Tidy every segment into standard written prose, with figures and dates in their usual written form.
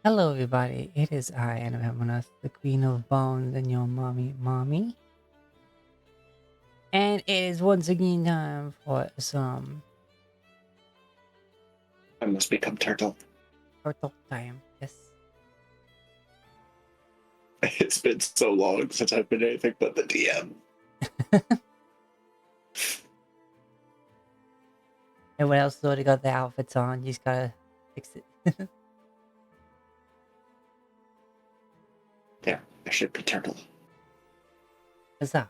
Hello, everybody. It is I, Anna, the Queen of Bones, and your mommy. And it is once again time for some I must become turtle. turtle time. Yes. It's been so long since I've been anything but the DM. Everyone else has already got their outfits on. You just gotta fix it. Yeah, I should be turtle. Huzzah.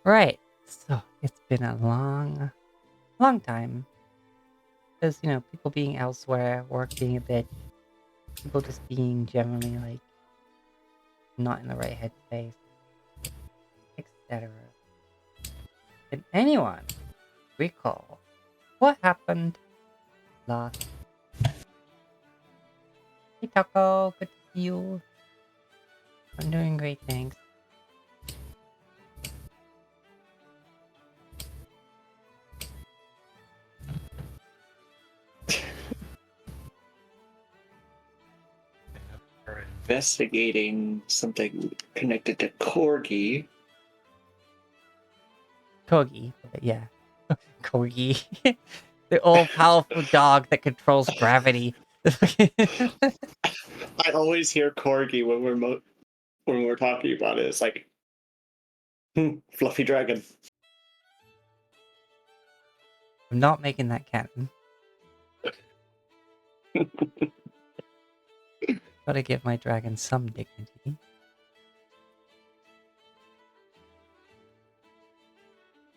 Right. So it's been a long time. Because, people being elsewhere, work being a bitch, people just being generally, not in the right headspace, etc. Can anyone recall what happened last? Hey Taco, good to see you. I'm doing great, thanks. We're investigating something connected to Corgi. Corgi, but yeah. Corgi. The all-powerful dog that controls gravity. I always hear Corgi when we're talking about it. It's like, fluffy dragon. I'm not making that canon. Gotta give my dragon some dignity.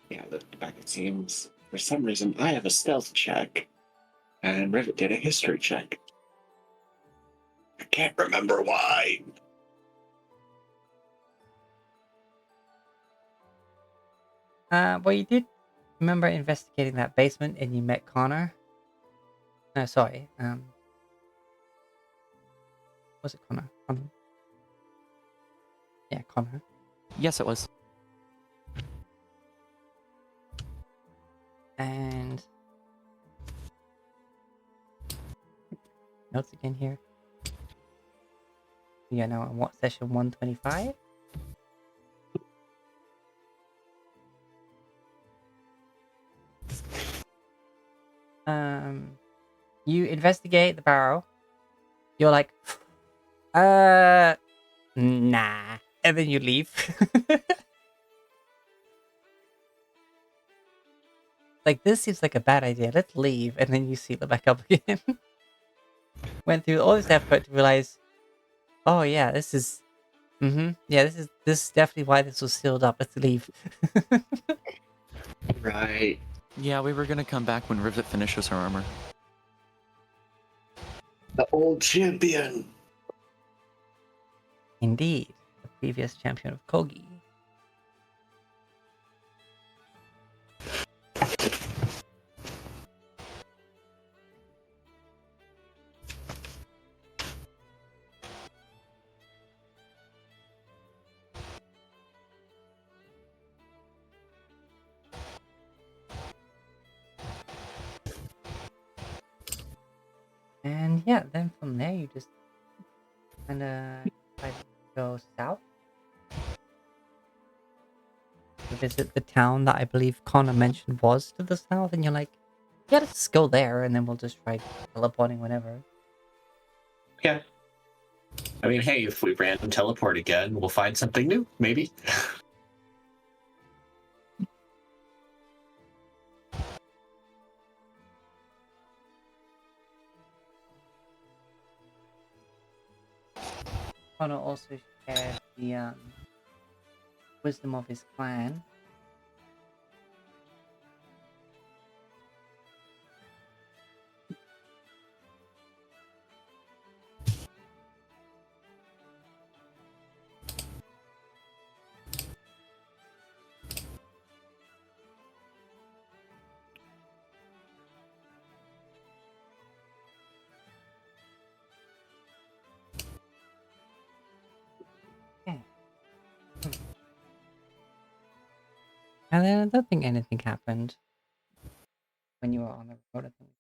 Yeah, the back it seems for some reason I have a stealth check, and Rivet did a history check. I can't remember why. Well, you did remember investigating that basement and you met Connor? No, sorry. Was it Connor? Yeah, Connor. Yes, it was. And notes again here. We are now on what, session 125? You investigate the barrel. You're like, nah. And then you leave. Like, this seems like a bad idea. Let's leave. And then you seal it back up again. Went through all this effort to realize, oh yeah, this is, yeah, this is definitely why this was sealed up. Let's leave. Right. Yeah, we were gonna come back when Rivet finishes her armor. The old champion. Indeed, the previous champion of Kogi. And yeah, then from there you just kind of decide to go south to visit the town that I believe Connor mentioned was to the south, and you're like, yeah, let's just go there, and then we'll just try teleporting whenever. Yeah. I mean, hey, if we random teleport again, we'll find something new, maybe. Connor also shared the wisdom of his clan. Yeah. And then I don't think anything happened when you were on the road, I think.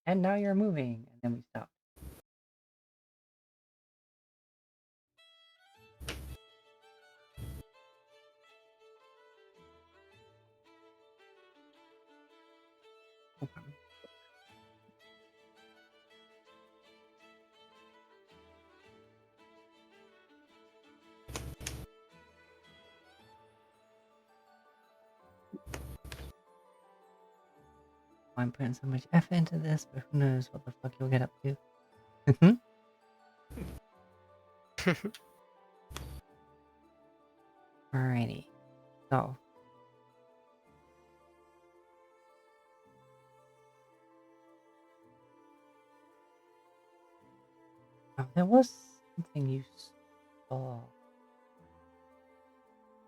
And now you're moving, and then we stopped. I'm putting so much effort into this, but who knows what the fuck you'll get up to. Alrighty. So. Oh, there was something you saw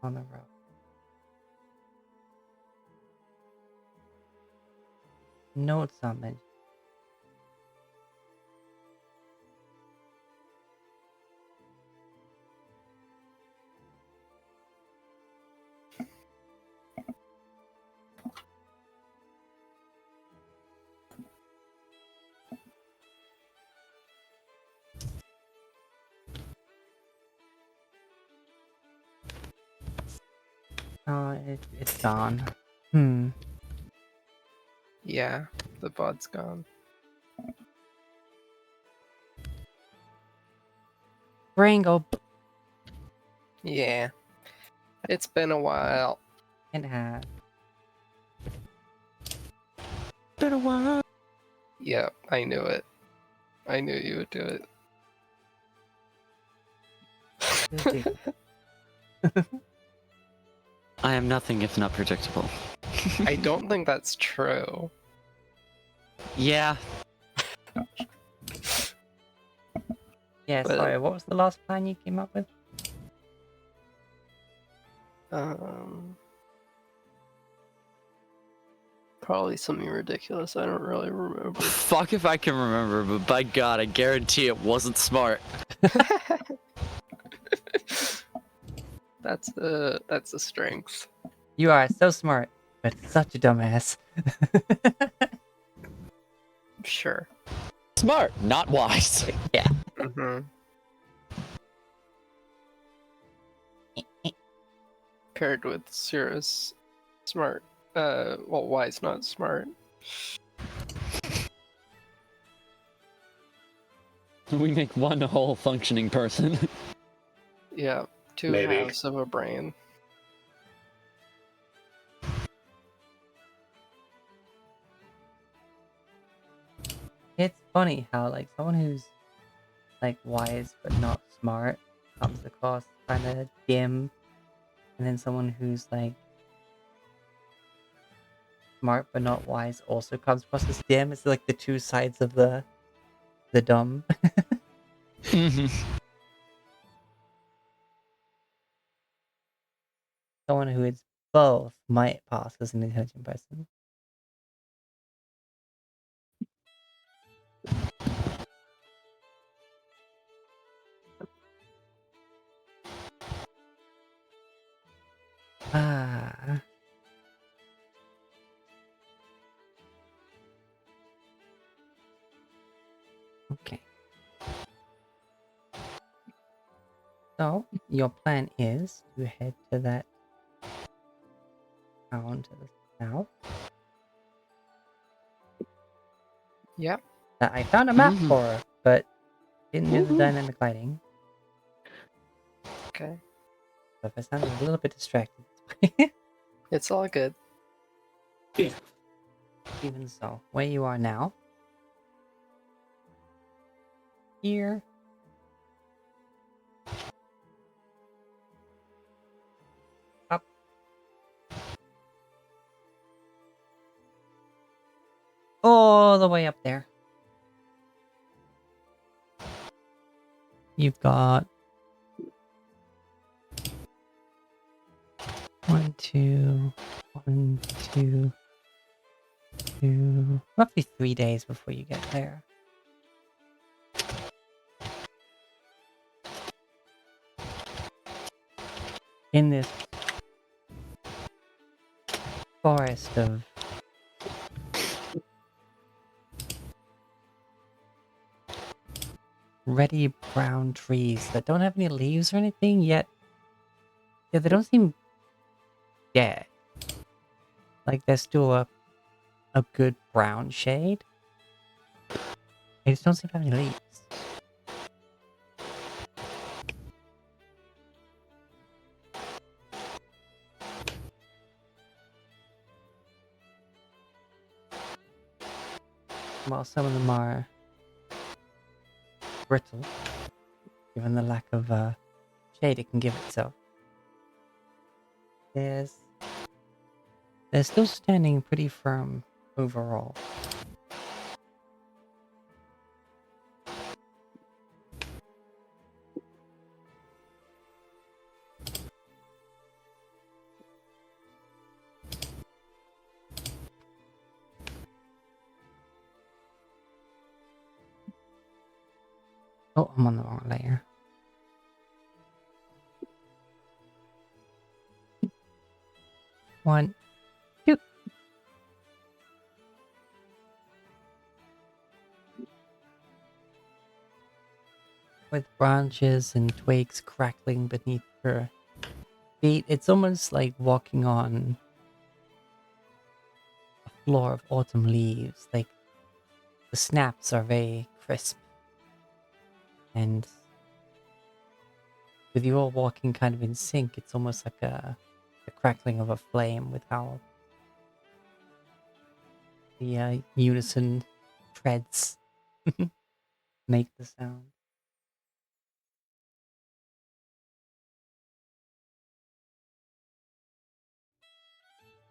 on the road. Notes on it. Oh, it's gone. Yeah, the bud's gone. Bringle. Yeah. It's been a while. It has. Been a while. Yep, I knew it. I knew you would do it. I am nothing if not predictable. I don't think that's true. Yeah. Yeah, But- sorry, what was the last plan you came up with? Probably something ridiculous. I don't really remember. Fuck if I can remember, but by God, I guarantee it wasn't smart. That's the strength. You are so smart, but such a dumbass. Sure. Smart, not wise. Yeah. Mm-hmm. Paired with Cirrus, smart. Well, wise, not smart. We make one whole functioning person. Yeah, two Maybe. halves of a brain. It's funny how, like, someone who's, like, wise but not smart comes across kind of dim, and then someone who's, like, smart but not wise also comes across as dim. It's like the two sides of the dumb. Someone who is both might pass as an intelligent person. Ah. Okay. So, your plan is to head to that town to the south. Yep. That I found a map Mhm. for, but didn't do the Woohoo. dynamic lighting. Okay. So if I sounded a little bit distracted, It's all good. even so, where you are now. Here. Up. All the way up there. You've got 1, 2, 1, 2, 2, roughly 3 days before you get there. In this forest of reddy brown trees that don't have any leaves or anything yet. Yeah, they don't seem dead. Like they're still a good brown shade. They just don't seem to have any leaves. while some of them are brittle, given the lack of shade it can give itself, they're still standing pretty firm overall. Oh, I'm on the wrong layer. One, two. With branches and twigs crackling beneath her feet, it's almost like walking on a floor of autumn leaves. Like the snaps are very crisp, and with you all walking kind of in sync, it's almost like the crackling of a flame with how the unison treads make the sound.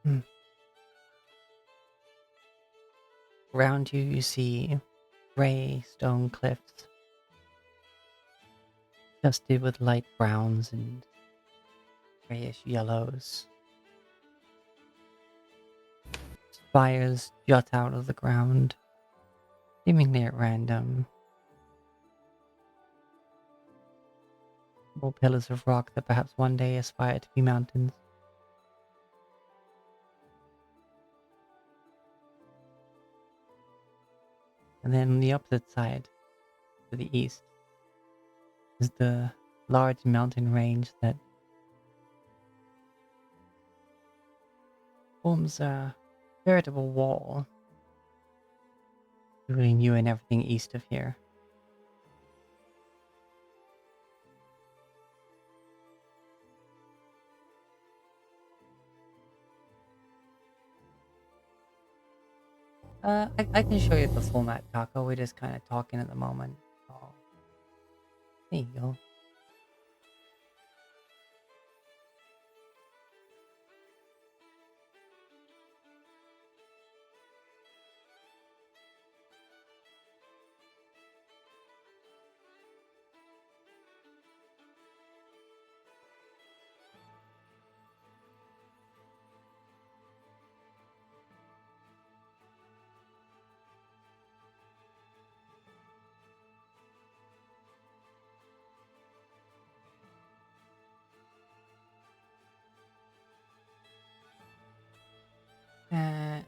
Hmm. Around you, you see gray stone cliffs, dusted with light browns and grayish yellows. Spires jut out of the ground, seemingly at random. Small pillars of rock that perhaps one day aspire to be mountains. And then on the opposite side, to the east, is the large mountain range that forms a veritable wall between you and everything east of here. I can show you the full map, Taco. We're just kind of talking at the moment. Oh, there you go.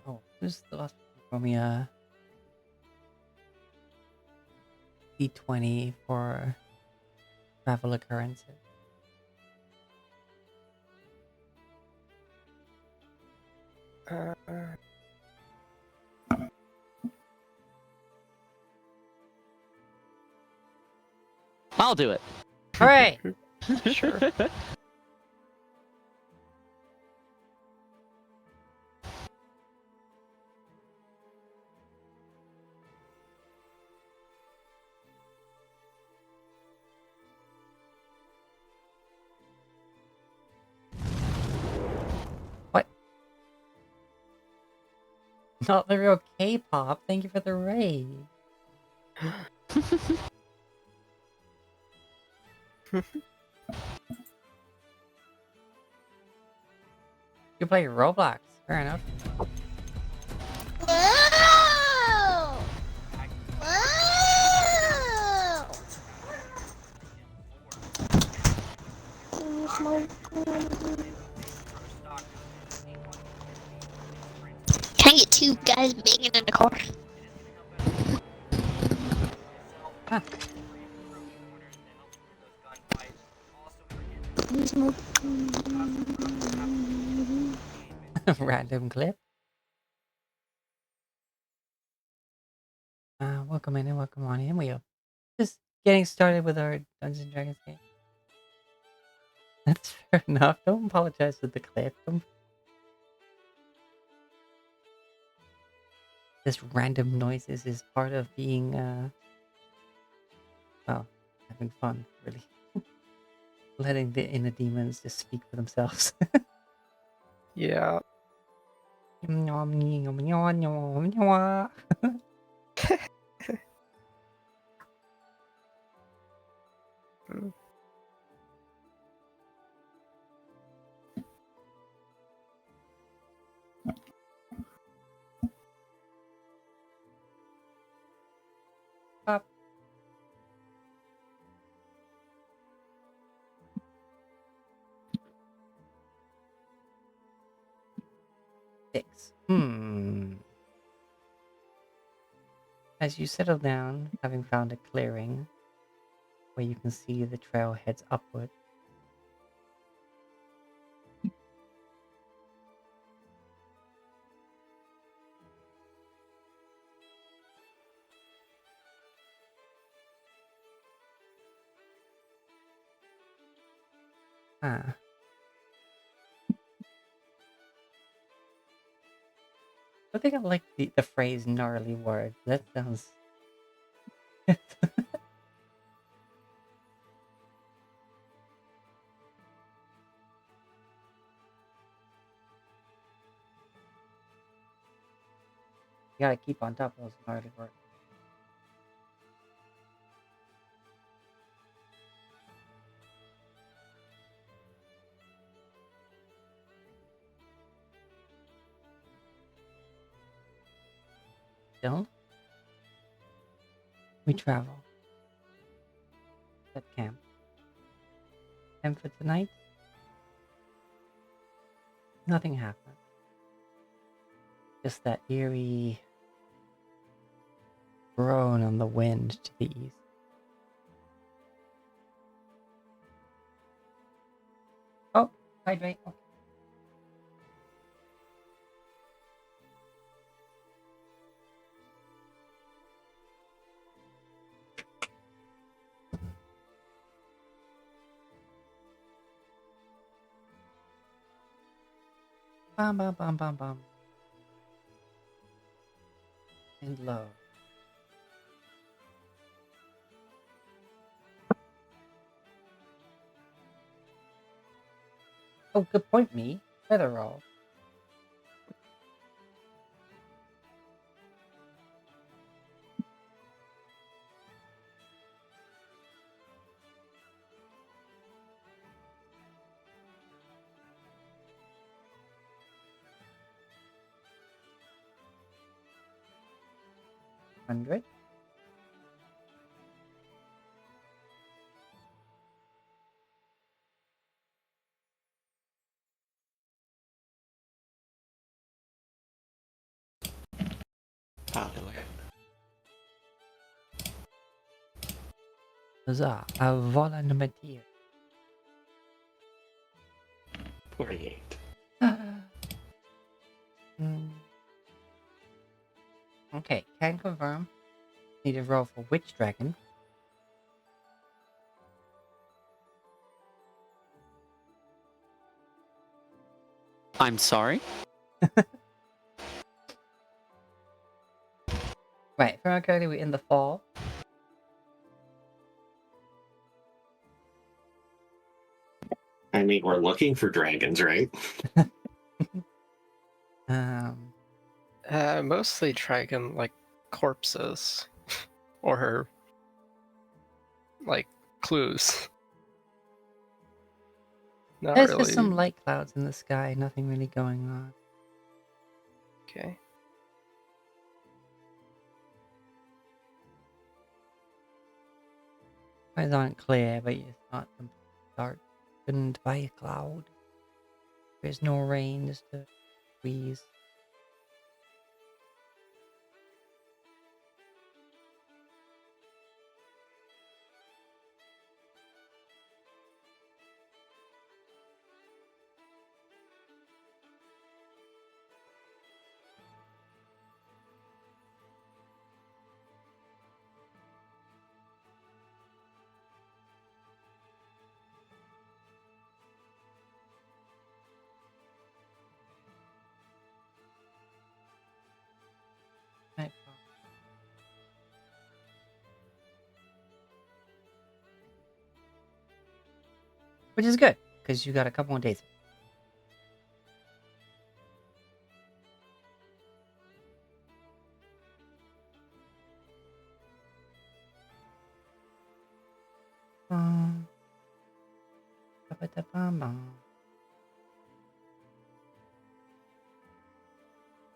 Oh, who's the last one for me? D20 for travel occurrences. Uh, I'll do it. Hooray! sure. What? Not the real K-pop. Thank you for the raid. You play Roblox. Fair enough. Whoa! Whoa! Can I get two guys banging in the car? Huh. Random clip. Welcome in and welcome on in. We are just getting started with our Dungeons and Dragons game. That's fair enough. Don't apologize for the clip. this random noises is part of being, well, having fun, really. Letting the inner demons just speak for themselves. Yeah. Mm. 6. As you settle down, having found a clearing where you can see the trail heads upward. Ah. I think I like the phrase gnarly word. That sounds... You gotta keep on top of those gnarly words. Still, we travel. At camp. And for tonight, nothing happened. Just that eerie groan on the wind to the east. Oh, hydrate. Okay. Bum bum bum bum bum. And low. Oh, good point, me. Feather roll. $100. Hallelujah. Za, a vola numetir. 48. Okay, can confirm. Need to roll for Witch Dragon. I'm sorry? Right, from currently we're in the fall. I mean, we're looking for dragons, right? Mostly dragon like corpses or like clues. Not There's really. just some light clouds in the sky, nothing really going on. Okay. Eyes aren't clear, but it's not darkened by a cloud. There's no rain, just a breeze. which is good because you got a couple more days.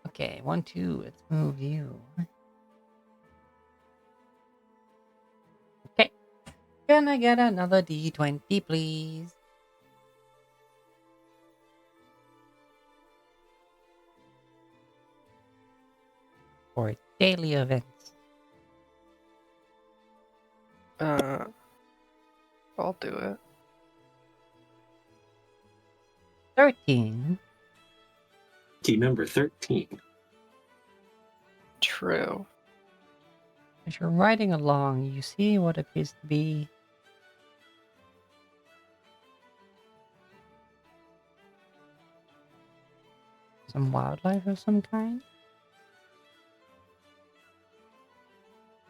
Okay, 1, 2. Let's move you. Okay. Can I get another D20, please? For daily events. I'll do it. 13. Team number 13. True. As you're riding along, you see what appears to be some wildlife of some kind.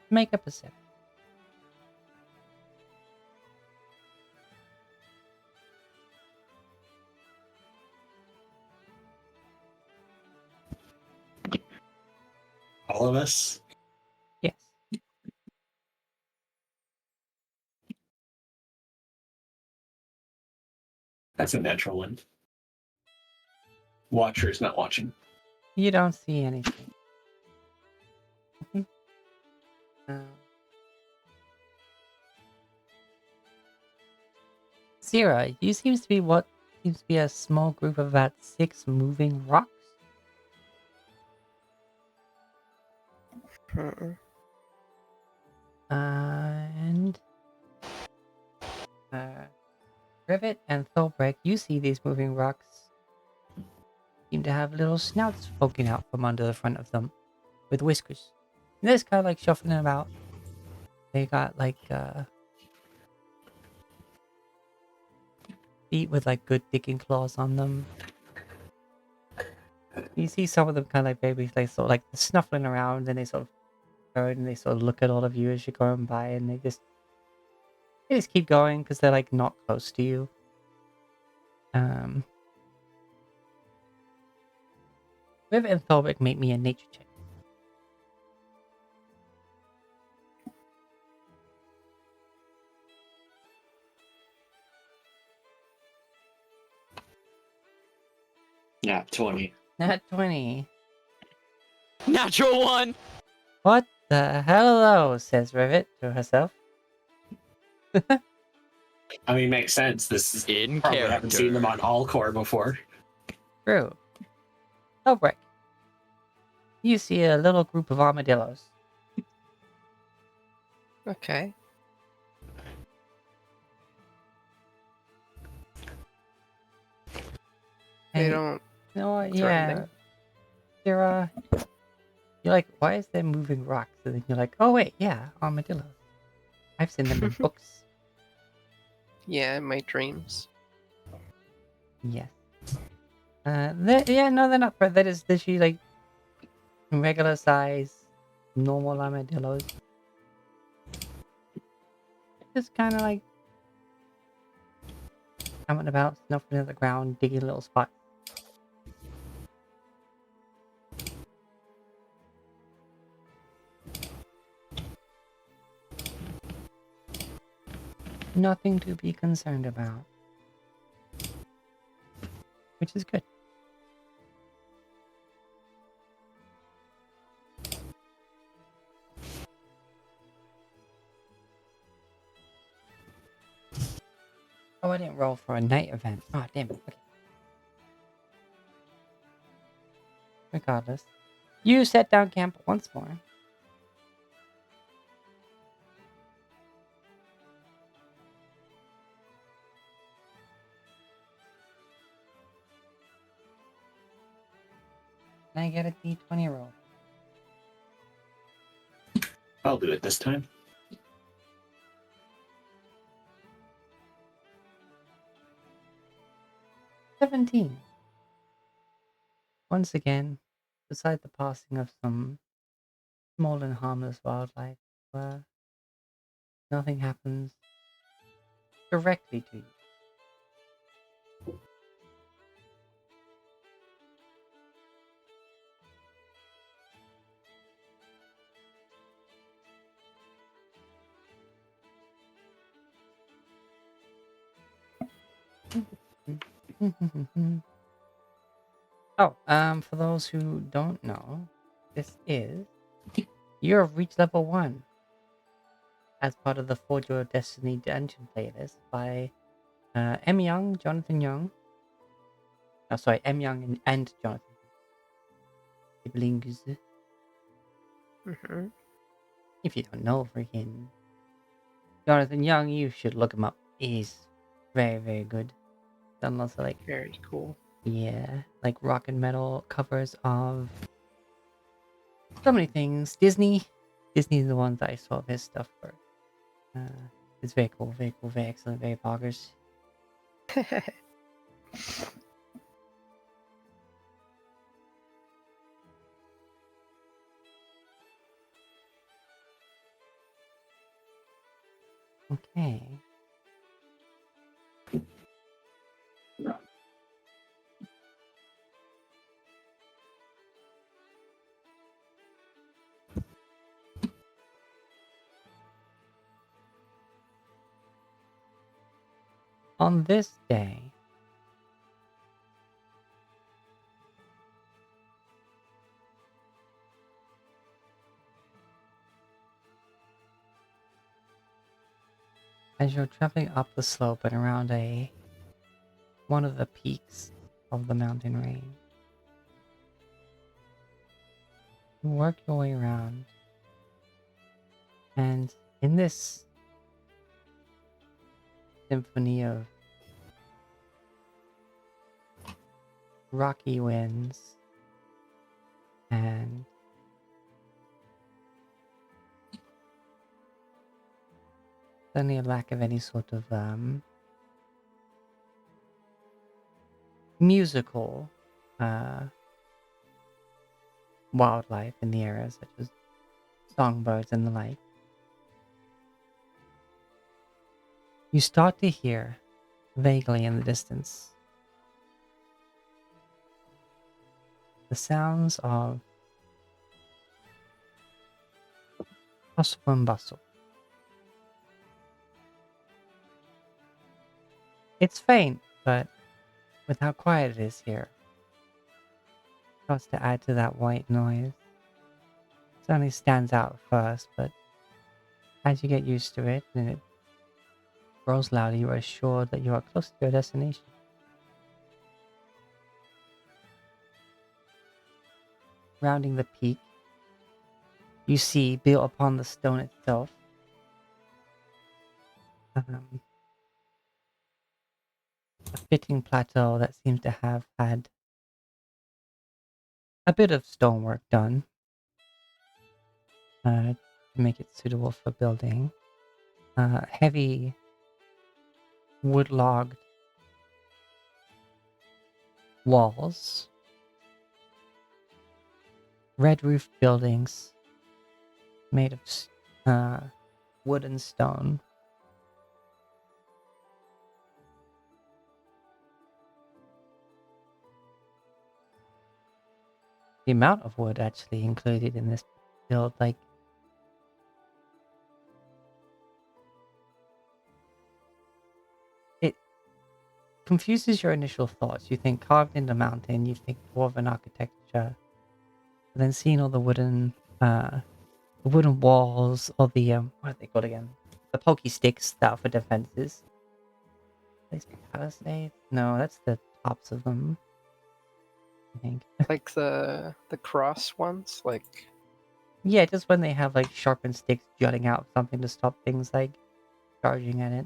Make a perception. All of us? Yes. That's a natural one. Watcher's not watching. You don't see anything. uh, Zira, you seems to be what seems to be a small group of about 6 moving rocks. Uh-uh. And Rivet and Thulbrek, you see these moving rocks seem to have little snouts poking out from under the front of them with whiskers. And they're just kind of like shuffling about. They got like feet with like good digging claws on them. You see some of them kind of like babies, like sort of like snuffling around, and they sort of turn and they sort of look at all of you as you're going by, and they just keep going because they're like not close to you. Rivet and Thulbrek, make me a nature check. Yeah, 20. Nat 20. Natural one. What the hello, says Rivet to herself. I mean, makes sense. This is In probably haven't seen them on character. Allcore before. True. Thulbrek, you see a little group of armadillos. Okay. They Hey, don't. you know what? threaten Yeah. me. They're, you're like, why is there moving rocks? And then you're like, oh wait, yeah, armadillos. I've seen them in books. Yeah, in my dreams. Yes. No, they're not. That is literally like regular size, normal armadillos. Just kind of like coming about, snuffing at the ground, digging little spots. Nothing to be concerned about. Which is good. Oh, I didn't roll for a night event. Oh, damn it. Okay. Regardless. You set down camp once more. And I get a d20 roll. I'll do it this time. 17. Once again, beside the passing of some small and harmless wildlife, nothing happens directly to you. Oh, for those who don't know, this is you have reached level 1 as part of the Forge Your Destiny Dungeon playlist by M. Young, Jonathan Young. Oh, sorry, M. Young and Jonathan Siblings. Mm-hmm. If you don't know freaking Jonathan Young, you should look him up. He's very, very good. Done lots of Very cool. yeah, like rock and metal covers of so many things. Disney is the ones that I saw of his stuff for. It's very cool, very excellent, very boggers. Okay. On this day, as you're traveling up the slope and around one of the peaks of the mountain range, you work your way around, and in this symphony of rocky winds and suddenly a lack of any sort of musical wildlife in the area, such as songbirds and the like, you start to hear vaguely in the distance the sounds of hustle and bustle. It's faint, but with how quiet it is here, it starts to add to that white noise. It certainly stands out first, but as you get used to it and it grows louder, you are assured that you are close to your destination. Rounding the peak, you see, built upon the stone itself, a fitting plateau that seems to have had a bit of stonework done to make it suitable for building. Heavy wood-logged walls, red-roofed buildings made of wood and stone. The amount of wood actually included in this build, like, it confuses your initial thoughts. You think carved in the mountain, you think dwarven architecture, but then seeing all the wooden walls, or the what are they called again? The pokey sticks that are for defenses. Are these palisades? No, that's the tops of them, I think. Like the cross ones, like Yeah, just when they have like sharpened sticks jutting out something to stop things like charging at it.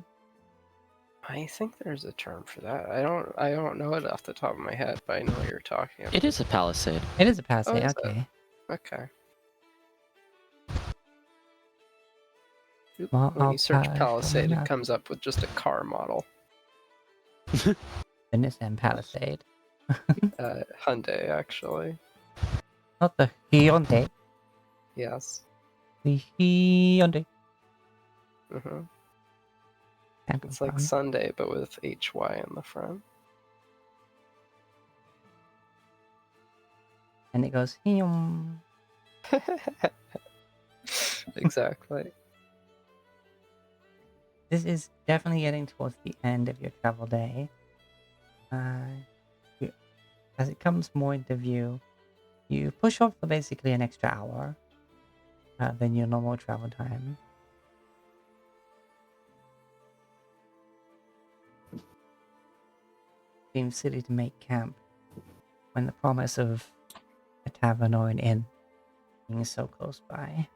I think there's a term for that. I don't know it off the top of my head, but I know what you're talking about. It is a palisade. It is a Oh, palisade, is it? okay. Okay. Well, When I'll you search pass Palisade, on it comes up with just a car model. the Nissan Palisade. Hyundai, actually. Not the Hyundai. Yes. The Hyundai. hmm Can't It's like confirm. Sunday, but with HY in the front. And it goes, Hyum. Exactly. This is definitely getting towards the end of your travel day. you, as it comes more into view, you push on for basically an extra hour than your normal travel time. Seems silly to make camp when the promise of a tavern or an inn being so close by.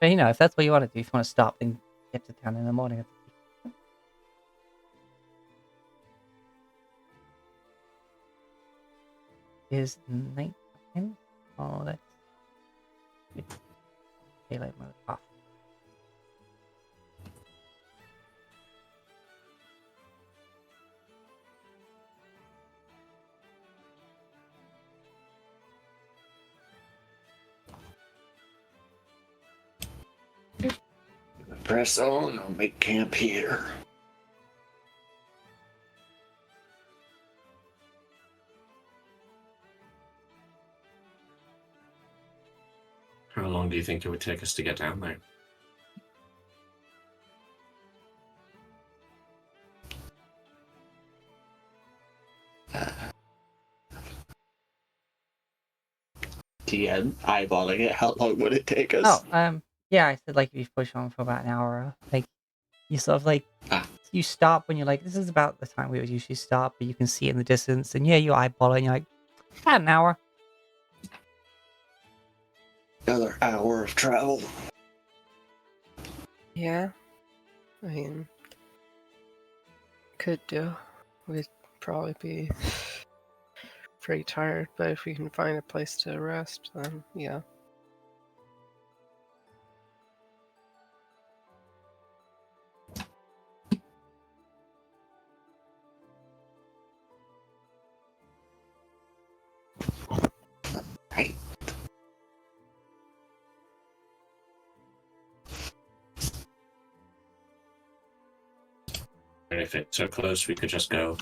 But if that's what you want to do, if you want to stop and get to town in the morning. Is night time? Oh, that's daylight mode off. Press on, I'll make camp here. How long do you think it would take us to get down there? DM eyeballing it. How long would it take us? Oh, yeah, I said like if you push on for about an hour, like you sort of like you stop when you're like, this is about the time we would usually stop, but you can see it in the distance, and yeah, you eyeball it, and you're like, about an hour. Another hour of travel. Yeah. I mean, could do. We'd probably be pretty tired, but if we can find a place to rest, then yeah. Right. And if it's so close, we could just go.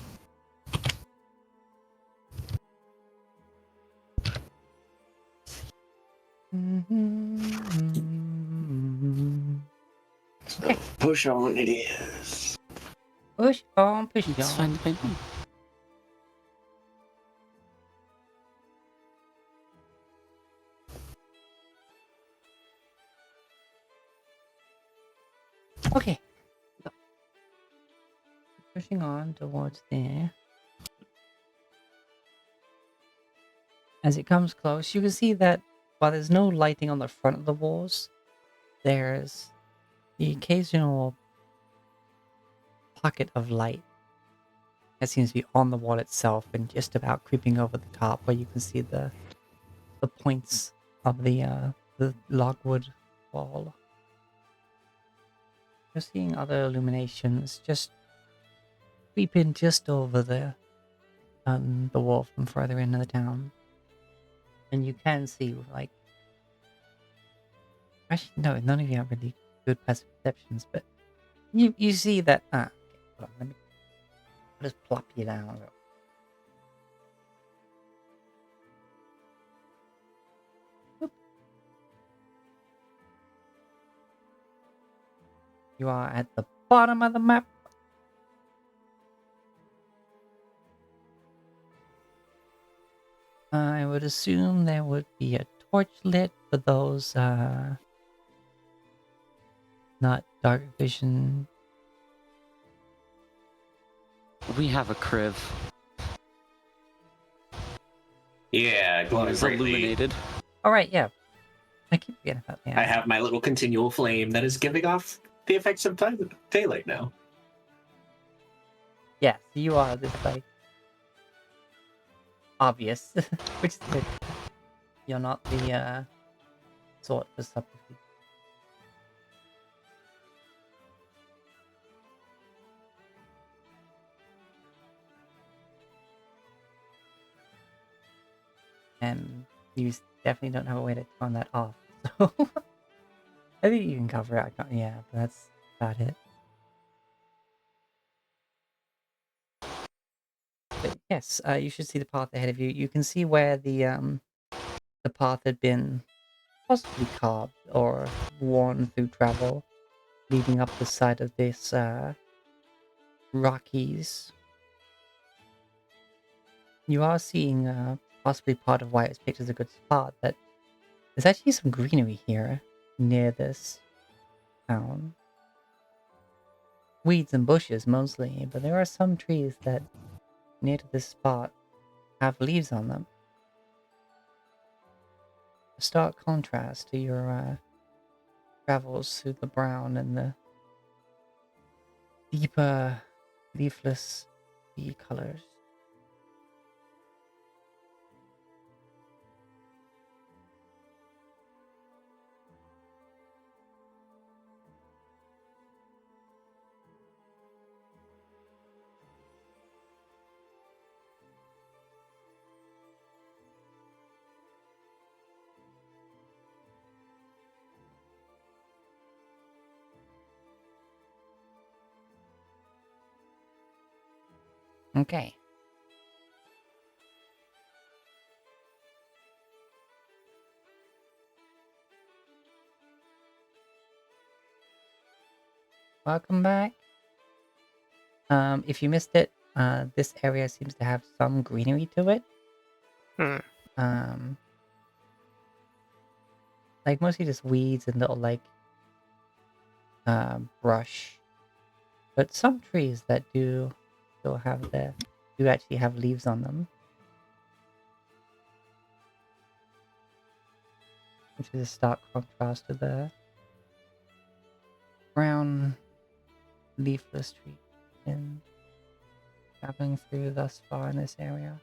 So push on it is. Push on, push Let's on. find the big one. Okay. So, pushing on towards there. As it comes close, you can see that while there's no lighting on the front of the walls, there's the occasional pocket of light that seems to be on the wall itself and just about creeping over the top, where you can see the points of the logwood wall. You're seeing other illuminations just creeping just over the wall from further into the town, and you can see like. Actually, no, none of you have really good passive perceptions, but you see that. Okay, hold on, I'll just plop you down a little. Whoop. You are at the bottom of the map. I would assume there would be a torch lit for those not dark vision. We have a criv. Yeah, glowing It's brightly. illuminated. All right, yeah. I keep forgetting about that. I have my little continual flame that is giving off the effects of daylight now. Yes, you are this like obvious, which is good. You're not the sort for subterfuge. And you definitely don't have a way to turn that off. So I think you can cover it. Yeah, but that's about it. But yes, you should see the path ahead of you. You can see where the path had been possibly carved or worn through travel. leading up the side of this Rockies. You are seeing possibly part of why it's picked as a good spot, that there's actually some greenery here near this town. Weeds and bushes mostly, but there are some trees that near to this spot have leaves on them. A stark contrast to your travels through the brown and the deeper leafless sea colors. Okay. Welcome back. If you missed it, this area seems to have some greenery to it. Hmm. Like mostly just weeds and little brush. But some trees that do still have do actually have leaves on them. Which is a stark contrast to the brown leafless tree in traveling through thus far in this area.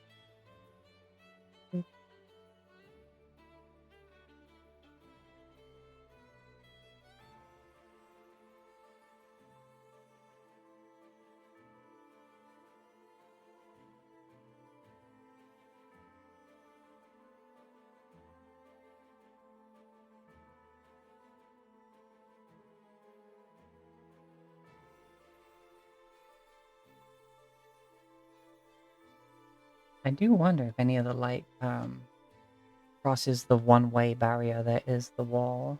I do wonder if any of the light crosses the one-way barrier that is the wall.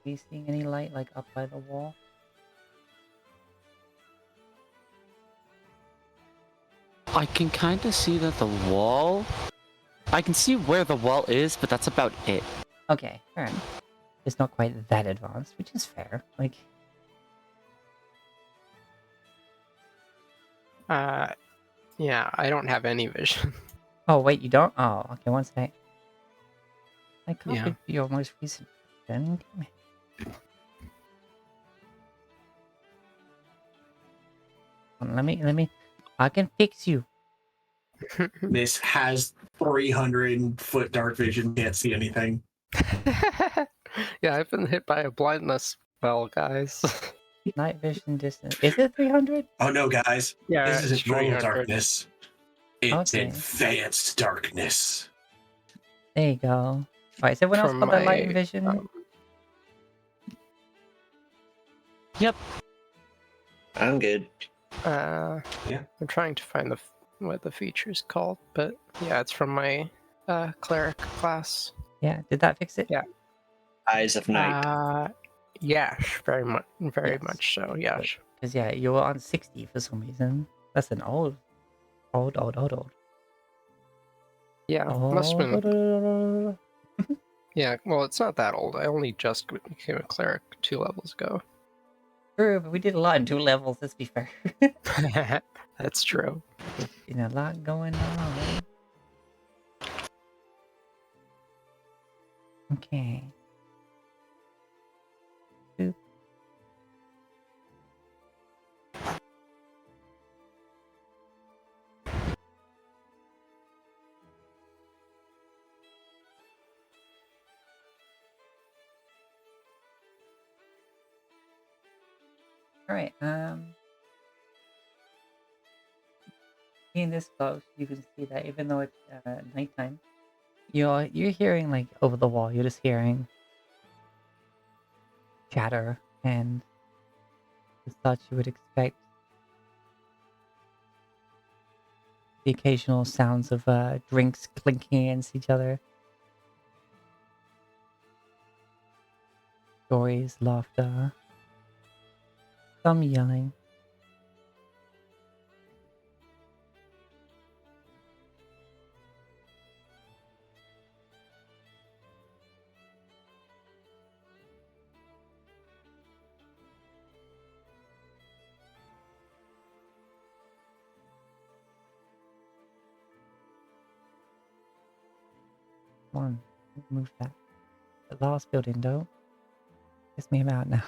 Are you seeing any light like up by the wall? I can kind of see that the wall. I can see where the wall is, but that's about it. Okay, fair enough. It's not quite that advanced, which is fair. Like, Yeah, I don't have any vision. oh wait, you don't? Oh, okay, one sec. I copied Yeah. your most recent version. Damn it. Hold on, let me. I can fix you. This has 300-foot dark vision. Can't see anything. Yeah, I've been hit by a blindness spell, guys. Night vision distance. Is it 300? Oh no, guys! Yeah, This it's isn't normal 300. darkness. It's Okay. advanced darkness. There you go. Alright, is everyone else From got that light my, vision? Yep. I'm good. Yeah. I'm trying to find what the feature's called, but yeah, it's from my cleric class. Yeah, did that fix it? Yeah. Eyes of Night. Yash, very Yes. much so. Yash. Because yeah, you were on 60 for some reason. That's an old. Yeah, must have been. Yeah, well, it's not that old. I only just became a cleric 2 levels ago. True, but we did a lot in 2 levels, let's be fair. That's true. There's been a lot going on. Okay. Boop. Alright, being this close, you can see that even though it's nighttime, you're hearing like over the wall, you're just hearing chatter and the such you would expect the occasional sounds of drinks clinking against each other. Stories, laughter, some yelling. Come on, move that. The last building, don't piss me about now.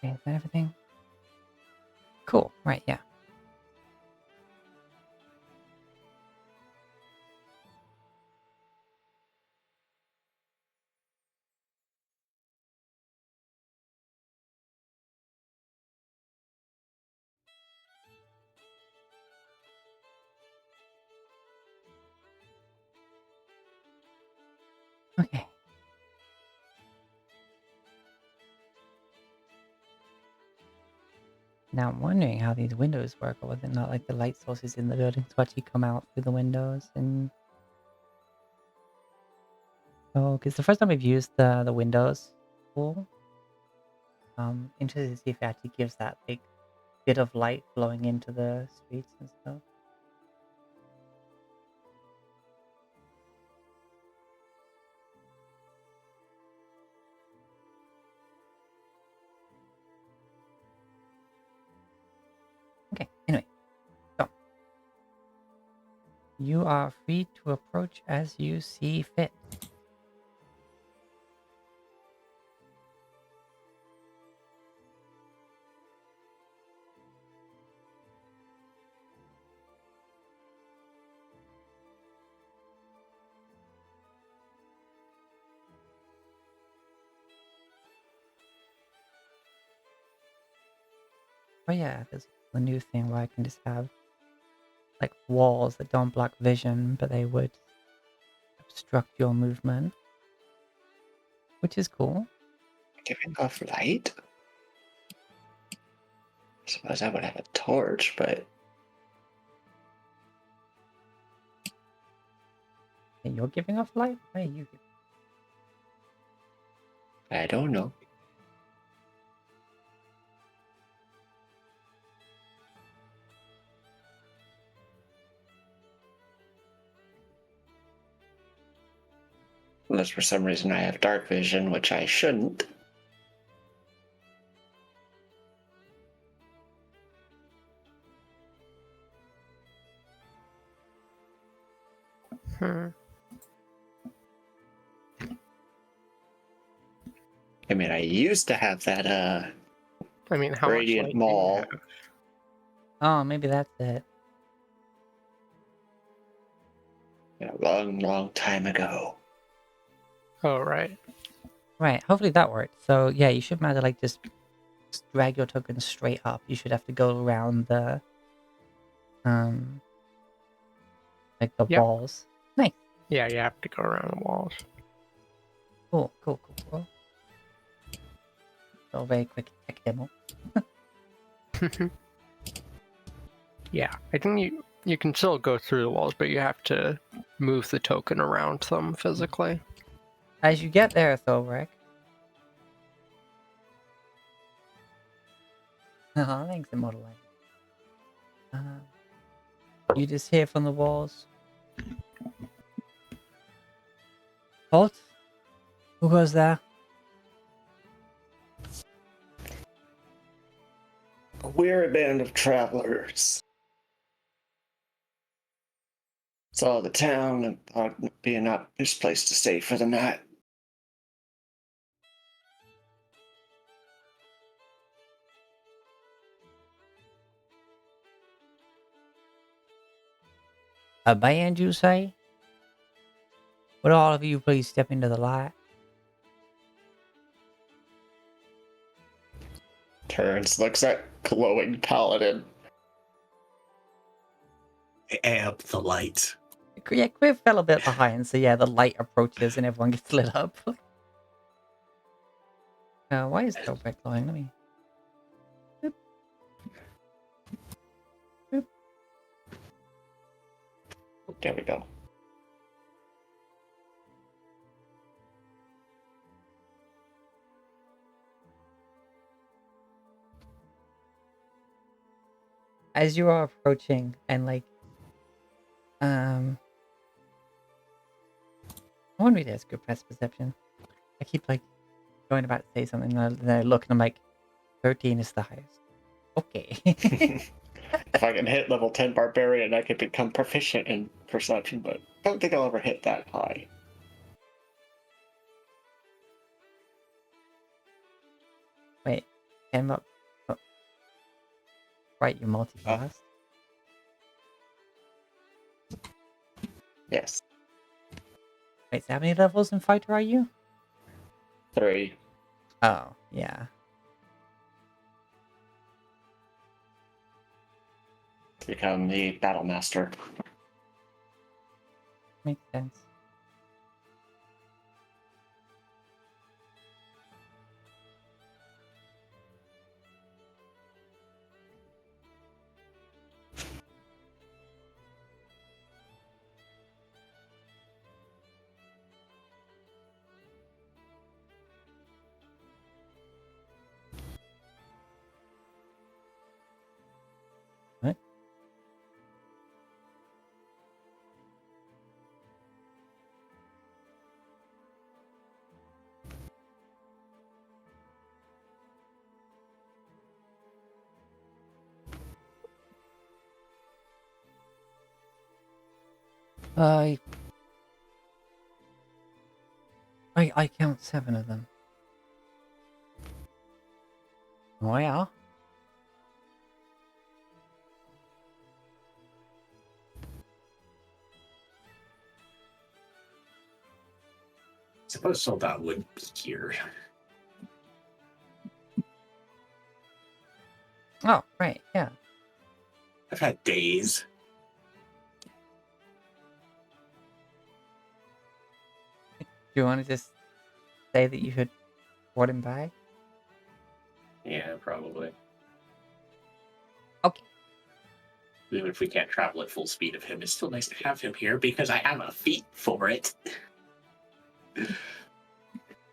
Okay, is that everything? Cool, right, yeah. Okay. Now I'm wondering how these windows work, or whether or not like the light sources in the building to actually come out through the windows. And oh, because the first time we've used the windows tool, interested to see if it actually gives that big bit of light flowing into the streets and stuff. Okay, anyway, so you are free to approach as you see fit. Oh yeah, there's the new thing where I can just have like walls that don't block vision, but they would obstruct your movement, which is cool. Giving off light? I suppose I would have a torch, but Hey, you're giving off light? Why are you giving? I don't know. Unless for some reason I have dark vision, which I shouldn't. Hmm. I mean, I used to have that I mean, how much radiant light do you mall have? Oh, maybe that's it. a long, long time ago. Oh, right. Right, hopefully that worked. So yeah, you should matter like just drag your token straight up. You should have to go around the like the Yep. walls. Nice. Yeah, you have to go around the walls. Cool, cool, cool, cool. So very quick tech demo. Yeah, I think you can still go through the walls, but you have to move the token around them physically. As you get there, Thorek. Thanks, Immortal Light. You just hear from the walls. Halt! Who goes there? We're a band of travelers. Saw the town and thought it'd be an obvious place to stay for the night. A band, you say? Would all of you please step into the light? Turns, looks at glowing paladin. Amp the light. Yeah, Quiv fell a bit behind, so yeah, the light approaches and everyone gets lit up. Why is Throwback glowing? Let me... Boop. Boop. There we go. As you are approaching and like, I wonder if that's good passive perception. I keep like going about to say something and then I look and I'm like, 13 is the highest. Okay. If I can hit level 10 barbarian, I could become proficient in perception, but I don't think I'll ever hit that high. Wait, 10 up. Oh. Right, you multi-class. Yes. Wait, so how many levels in fighter are you? 3. Oh, yeah. To become the battle master. Makes sense. What? I count 7 of them. Oh yeah. Suppose Soldat would be here. Oh, right, yeah. I've had days. Do you want to just say that you had brought him back? Yeah, probably. Okay. Even if we can't travel at full speed of him, it's still nice to have him here because I have a feat for it.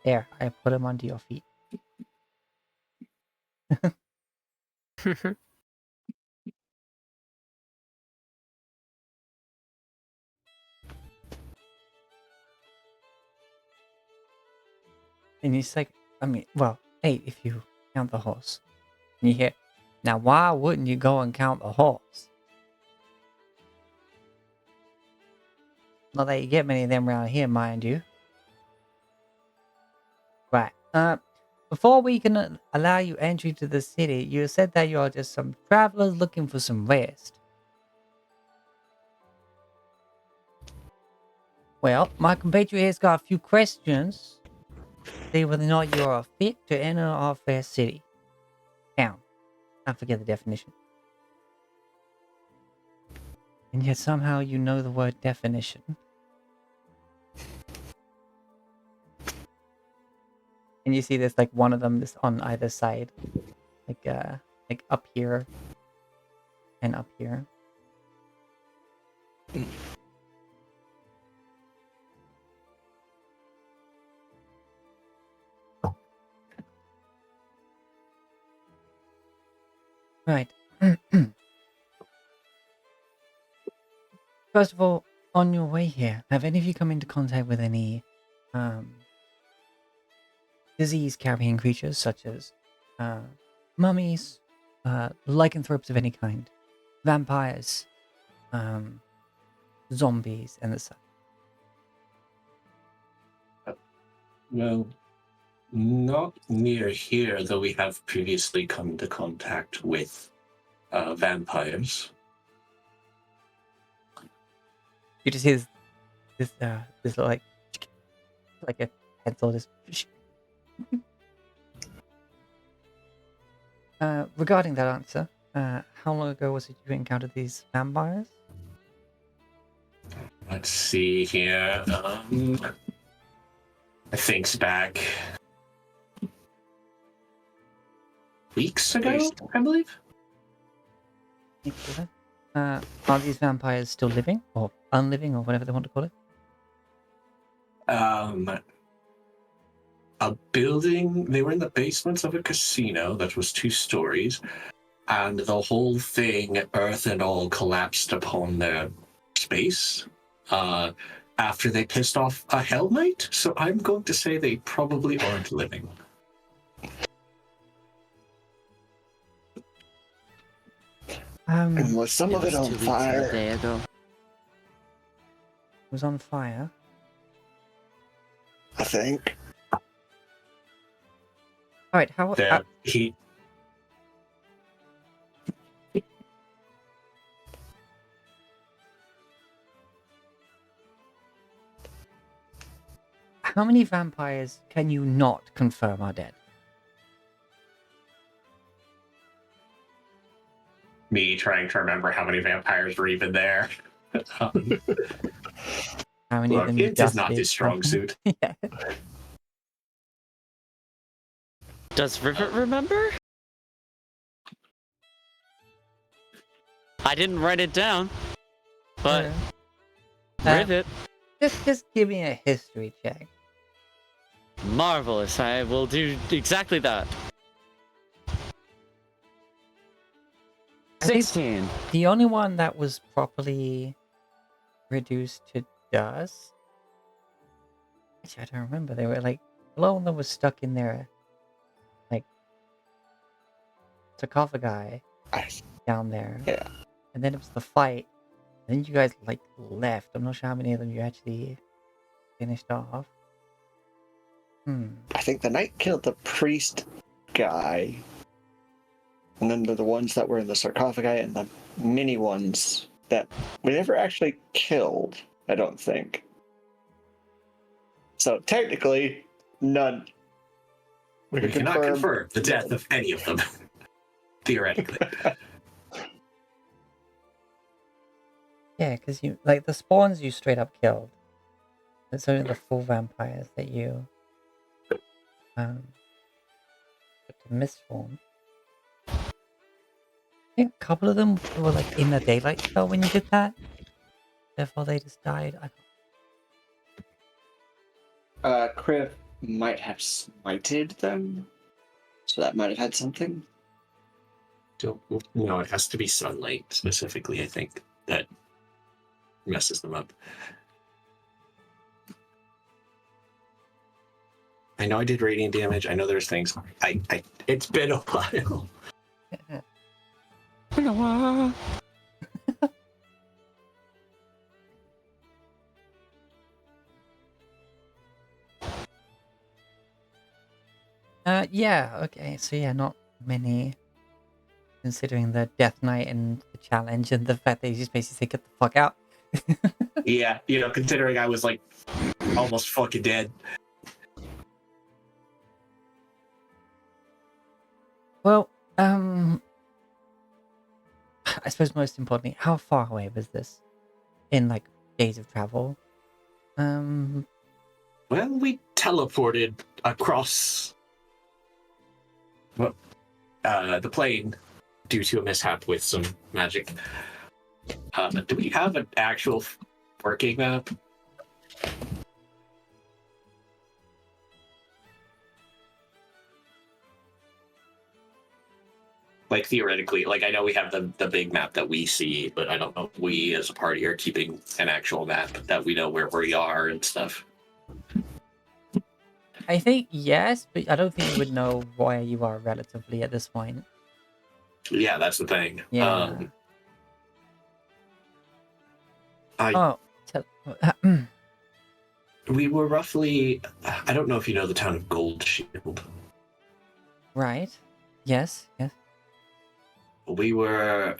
There, I put him onto your feet. And he's like, I mean, well, 8 if you count the horse. And you hear, now why wouldn't you go and count the horse? Not that you get many of them around here, mind you. Right. Before we can allow you entry to the city, you said that you are just some travelers looking for some rest. Well, my compatriot has got a few questions. See whether or not you are fit to enter our fair city. Town. I forget the definition. And yet somehow you know the word definition. And you see there's like one of them that's on either side. Like up here. And up here. Right. First of all, on your way here, have any of you come into contact with any disease-carrying creatures such as mummies lycanthropes of any kind, vampires, zombies, and the such. Well, not near here, though we have previously come into contact with vampires. You just hear this like a pencil just. Regarding that answer, how long ago was it you encountered these vampires? Let's see here. I think's back weeks ago, I believe. Are these vampires still living or unliving or whatever they want to call it? A building. They were in the basements of a casino that was 2 stories, and the whole thing, earth and all, collapsed upon their space after they pissed off a Hell Knight. So I'm going to say they probably aren't living. And was some of it on 2 weeks fire? and a day ago. It was on fire. I think. All right, how? How many vampires can you not confirm are dead? Me trying to remember how many vampires were even there. How many Look, of them you it is just not did? his strong suit. Yeah. Does Rivet remember? I didn't write it down, but Rivet. Just give me a history check. Marvelous. I will do exactly that. I think 16. the only one that was properly reduced to dust. Actually, I don't remember. They were like a lot of them was stuck in their like sarcophagi down there. Yeah. And then it was the fight. And then you guys like left. I'm not sure how many of them you actually finished off. I think the knight killed the priest guy. And then the ones that were in the sarcophagi and the mini ones that we never actually killed, I don't think. So technically, none. We cannot confirm the death of any of them. Theoretically. Yeah, because you like the spawns you straight up killed. It's only the full vampires that you put to misform. I think a couple of them were like in the daylight spell when you did that. Therefore they just died. Kriv might have smited them. So that might have had something. No, it has to be sunlight specifically, I think, that messes them up. I know I did radiant damage. I know there's things. It's been a while. Been a while. Yeah, okay, so yeah, not many. Considering the Death Knight and the challenge and the fact that he just basically said, get the fuck out. Yeah, considering I was like almost fucking dead. Well, I suppose most importantly, how far away was this? In like days of travel? Well, we teleported across the plane due to a mishap with some magic. Do we have an actual working map? Like theoretically, like I know we have the big map that we see, but I don't know if we as a party are keeping an actual map that we know where we are and stuff. I think yes, but I don't think you would know where you are relatively at this point. Yeah, that's the thing. Yeah. I Oh, tell. we were roughly. I don't know if you know the town of Gold Shield. Right. Yes. Yes. We were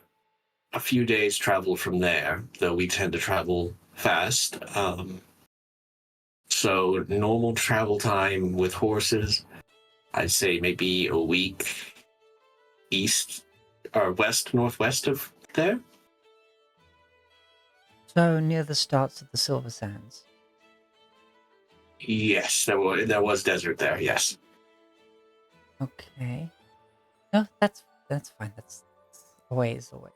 a few days travel from there, though we tend to travel fast. So normal travel time with horses, I'd say maybe a week east or west northwest of there. So near the starts of the Silver Sands. Yes, there was desert there. Yes. Okay. No, that's fine. That's a ways away.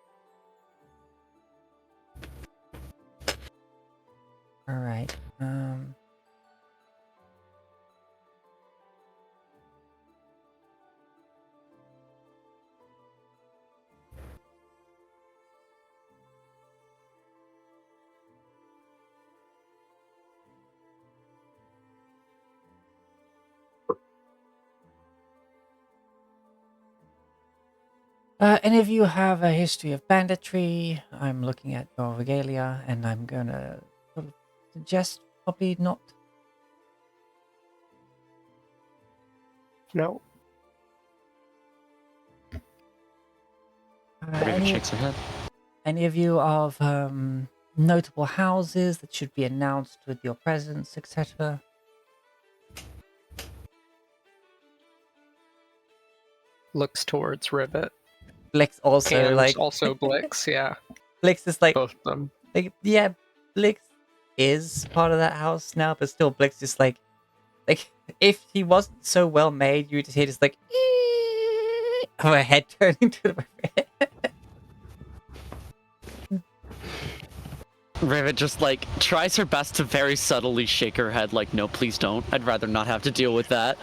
All right. Any of you have a history of banditry? I'm looking at your regalia, and I'm gonna sort of suggest probably not. No. Raven shakes her head. Any of you of notable houses that should be announced with your presence, etc.? Looks towards Rivet. Blix also And like also Blix, yeah. Blix is like Both of them. yeah, Blix is part of that house now, but still Blix is like if he wasn't so well made, you would hear just like of a head turning to the Rivet just like tries her best to very subtly shake her head like, no, please don't. I'd rather not have to deal with that.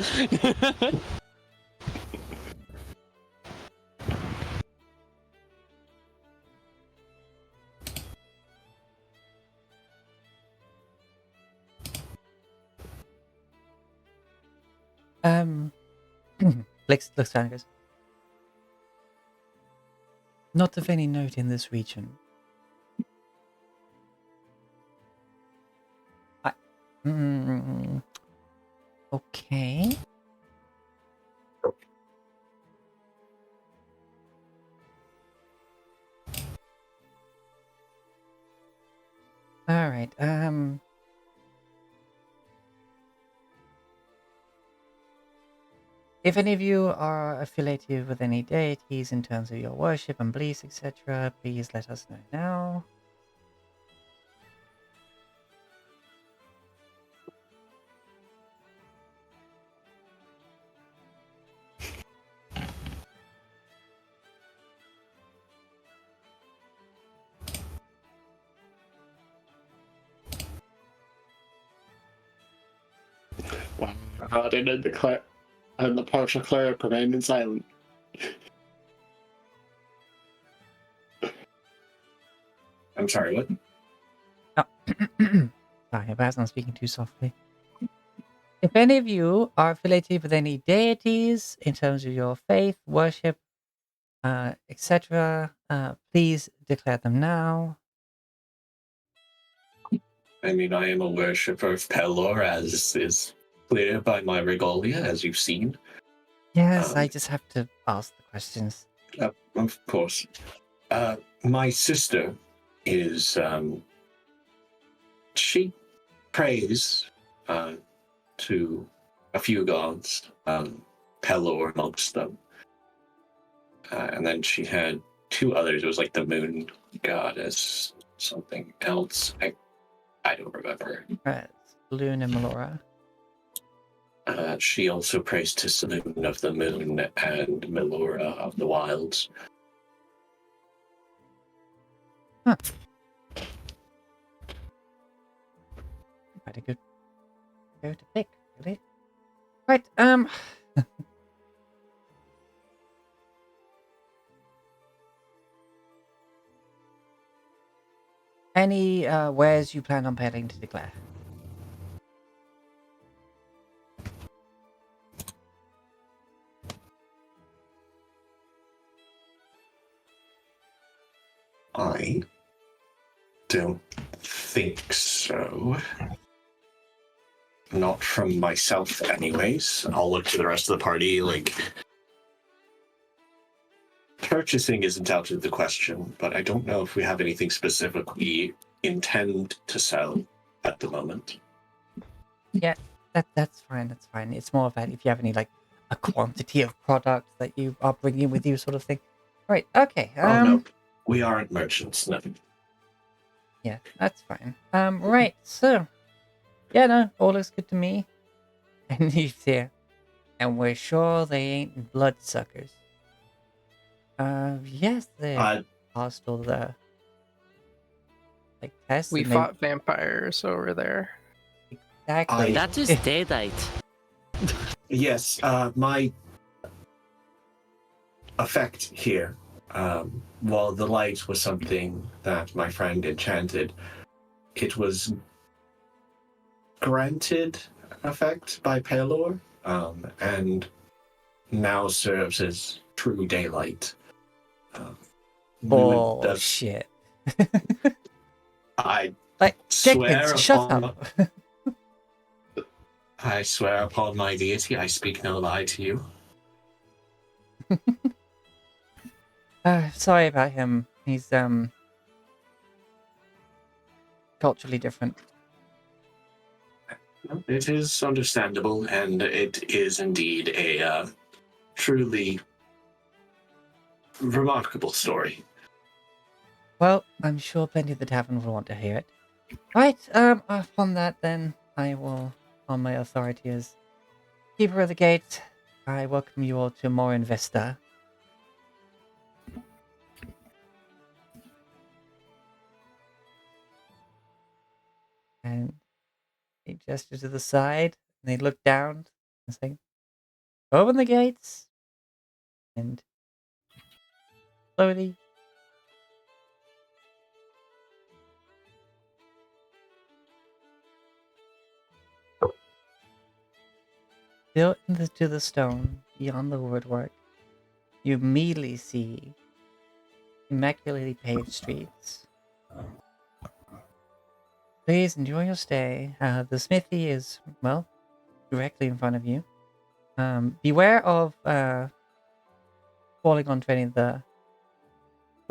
Blix looks down and goes, not of any note in this region. Okay. All right. If any of you are affiliated with any deities in terms of your worship and beliefs, etc., please let us know now. Wow. Paladin and the partial cleric remained silent. I'm sorry, what? Sorry, perhaps I'm speaking too softly. If any of you are affiliated with any deities in terms of your faith, worship, etc., please declare them now. I mean, I am a worshipper of Pelor, as is clear by my regalia, as you've seen. Yes, I just have to ask the questions. Of course. My sister is, she prays to a few gods, Pelor amongst them. And then she had two others. It was like the moon goddess, something else. I don't remember. Right, Loon and Melora. She also prays to Saloon of the Moon and Melora of the Wilds. Huh. Quite a good go to pick, really. Right, any wares you plan on pairing to declare? I don't think so. Not from myself, anyways. I'll look to the rest of the party. Like, purchasing isn't out of the question, but I don't know if we have anything specific we intend to sell at the moment. Yeah, that's fine. That's fine. It's more about if you have any like a quantity of product that you are bringing with you, sort of thing. Right. Okay. Oh no, we aren't merchants. No. Yeah, that's fine. Right. So, yeah, no, all looks good to me. And he's here, and we're sure they ain't bloodsuckers. Yes, they passed all the like tests. We and fought vampires over there. exactly. That just daylight. Yes, my effect here, while the light was something that my friend enchanted, it was granted effect by Pelor, and now serves as true daylight. Bullshit. I Like, swear Jenkins, shut upon up. I swear upon my deity, I speak no lie to you. Sorry about him. He's culturally different. It is understandable, and it is indeed a truly remarkable story. Well, I'm sure plenty of the tavern will want to hear it. Right, upon that then, I will, on my authority as Keeper of the Gate, I welcome you all to more Vista. And he gestures to the side, and they look down and say, open the gates, and slowly built into the stone beyond the woodwork, you immediately see immaculately paved streets. Please enjoy your stay. The smithy is, well, directly in front of you. Beware of falling onto any of the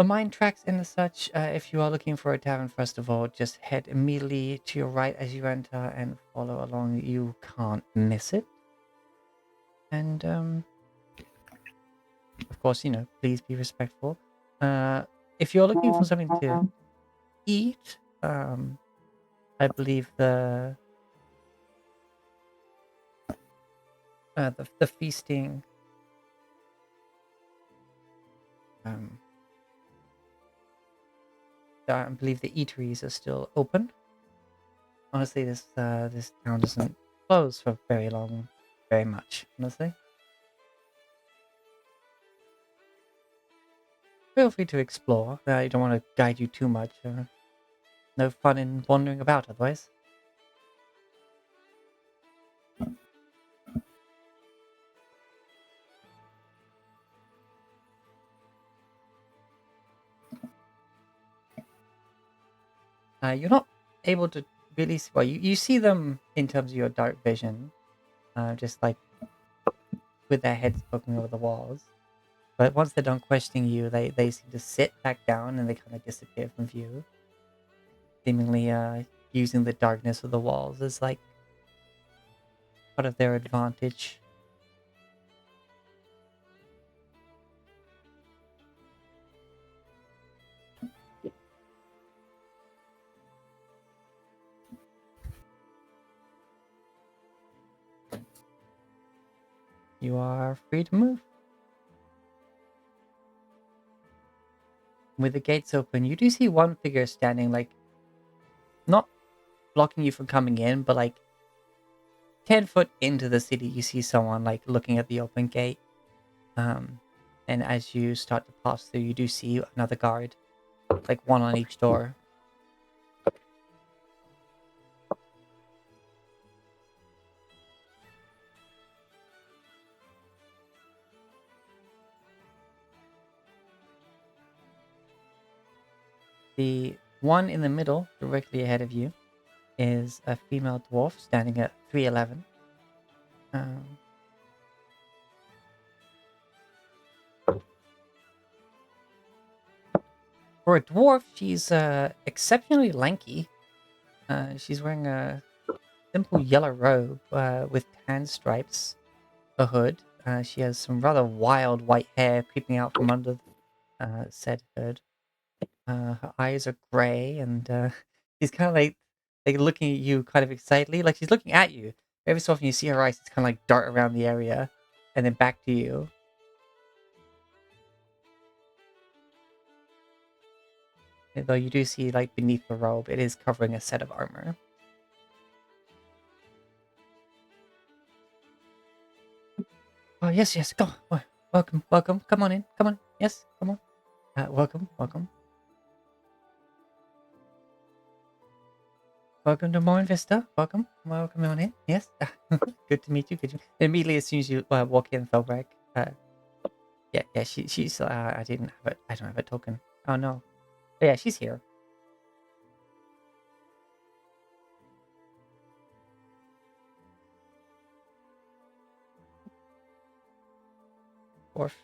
mine tracks and such. If you are looking for a tavern, first of all, just head immediately to your right as you enter and follow along. You can't miss it. And of course, please be respectful. If you're looking for something to eat, I believe the feasting I believe the eateries are still open. Honestly, this town doesn't close for very long, very much. Honestly, feel free to explore. I don't want to guide you too much. No fun in wandering about otherwise. You're not able to really see, well, you see them in terms of your dark vision, just like with their heads poking over the walls. But once they're done questioning you, they seem to sit back down and they kind of disappear from view, seemingly using the darkness of the walls as like part of their advantage. You are free to move. With the gates open, you do see one figure standing, like, not blocking you from coming in, but like 10 foot into the city, you see someone like looking at the open gate. And as you start to pass through, you do see another guard, like one on each door. The one in the middle, directly ahead of you, is a female dwarf standing at 3'11". For a dwarf, she's exceptionally lanky. She's wearing a simple yellow robe with tan stripes, a hood. She has some rather wild white hair creeping out from under said hood. Her eyes are grey, and she's kind of like looking at you kind of excitedly. Like she's looking at you. Every so often you see her eyes just kind of like dart around the area and then back to you. Though you do see, like, beneath the robe, it is covering a set of armor. Oh, yes, yes, come on. Welcome, welcome. Come on in, come on. Yes, come on. Welcome, welcome. Welcome to Morin Vista. Welcome, welcome on in. Yes, good to meet you. Good to... Immediately, as soon as you walk in, Felbrag, yeah, she's, I don't have a token. Oh, no. But yeah, she's here. Orf.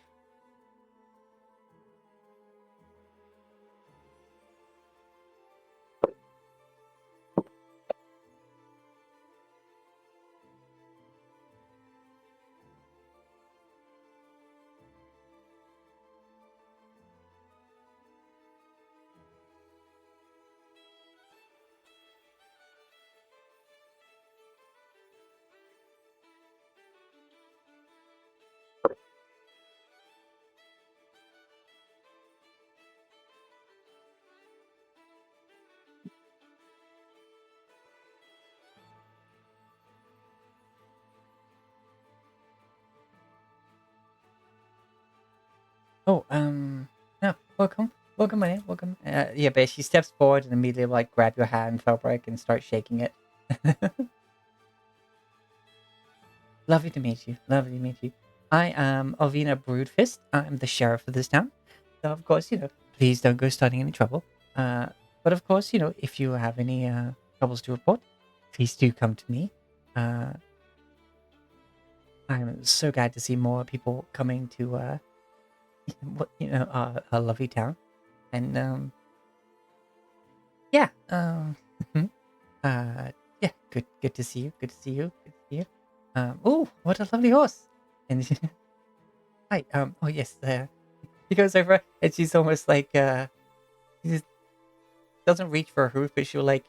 Oh, no, welcome. Welcome, my name. Welcome. Yeah, but she steps forward and immediately, like, grab your hand, Felbrag, and start shaking it. Lovely to meet you. Lovely to meet you. I am Ovina Broodfist. I'm the sheriff of this town. So, of course, please don't go starting any trouble. But of course, if you have any troubles to report, please do come to me. I'm so glad to see more people coming to our lovely town. And yeah, yeah, good to see you. Good to see you. Good to see you. Oh, what a lovely horse! And hi, oh yes, he goes over and she's almost like she just doesn't reach for a hoof, but she'll like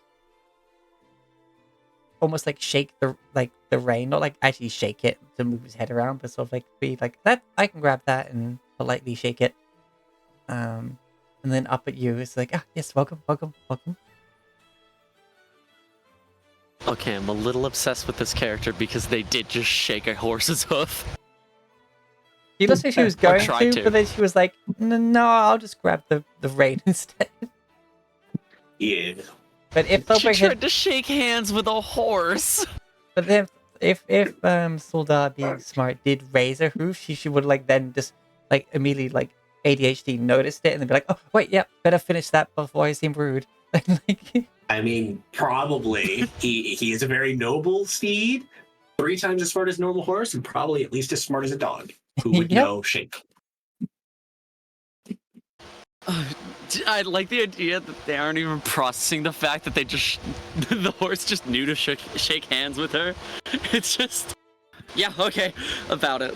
almost like shake the rein, not like actually shake it to move his head around, but sort of like be like that. I can grab that and politely shake it. And then up at you, it's like, yes, welcome, welcome, welcome. Okay, I'm a little obsessed with this character because they did just shake a horse's hoof. She looks like she was going tried to, but then she was like, no, I'll just grab the rein instead. Yeah. But if She Felbrag tried to shake hands with a horse. But then if Solda being smart did raise her hoof, she would like then just like immediately like ADHD noticed it and then be like, oh wait, yeah, better finish that before I seem rude. Like, I mean, probably he is a very noble steed, 3 times as smart as a normal horse, and probably at least as smart as a dog who would Yep. know shake. I like the idea that they aren't even processing the fact that they just the horse just knew to shake hands with her. It's just, yeah, okay, about it.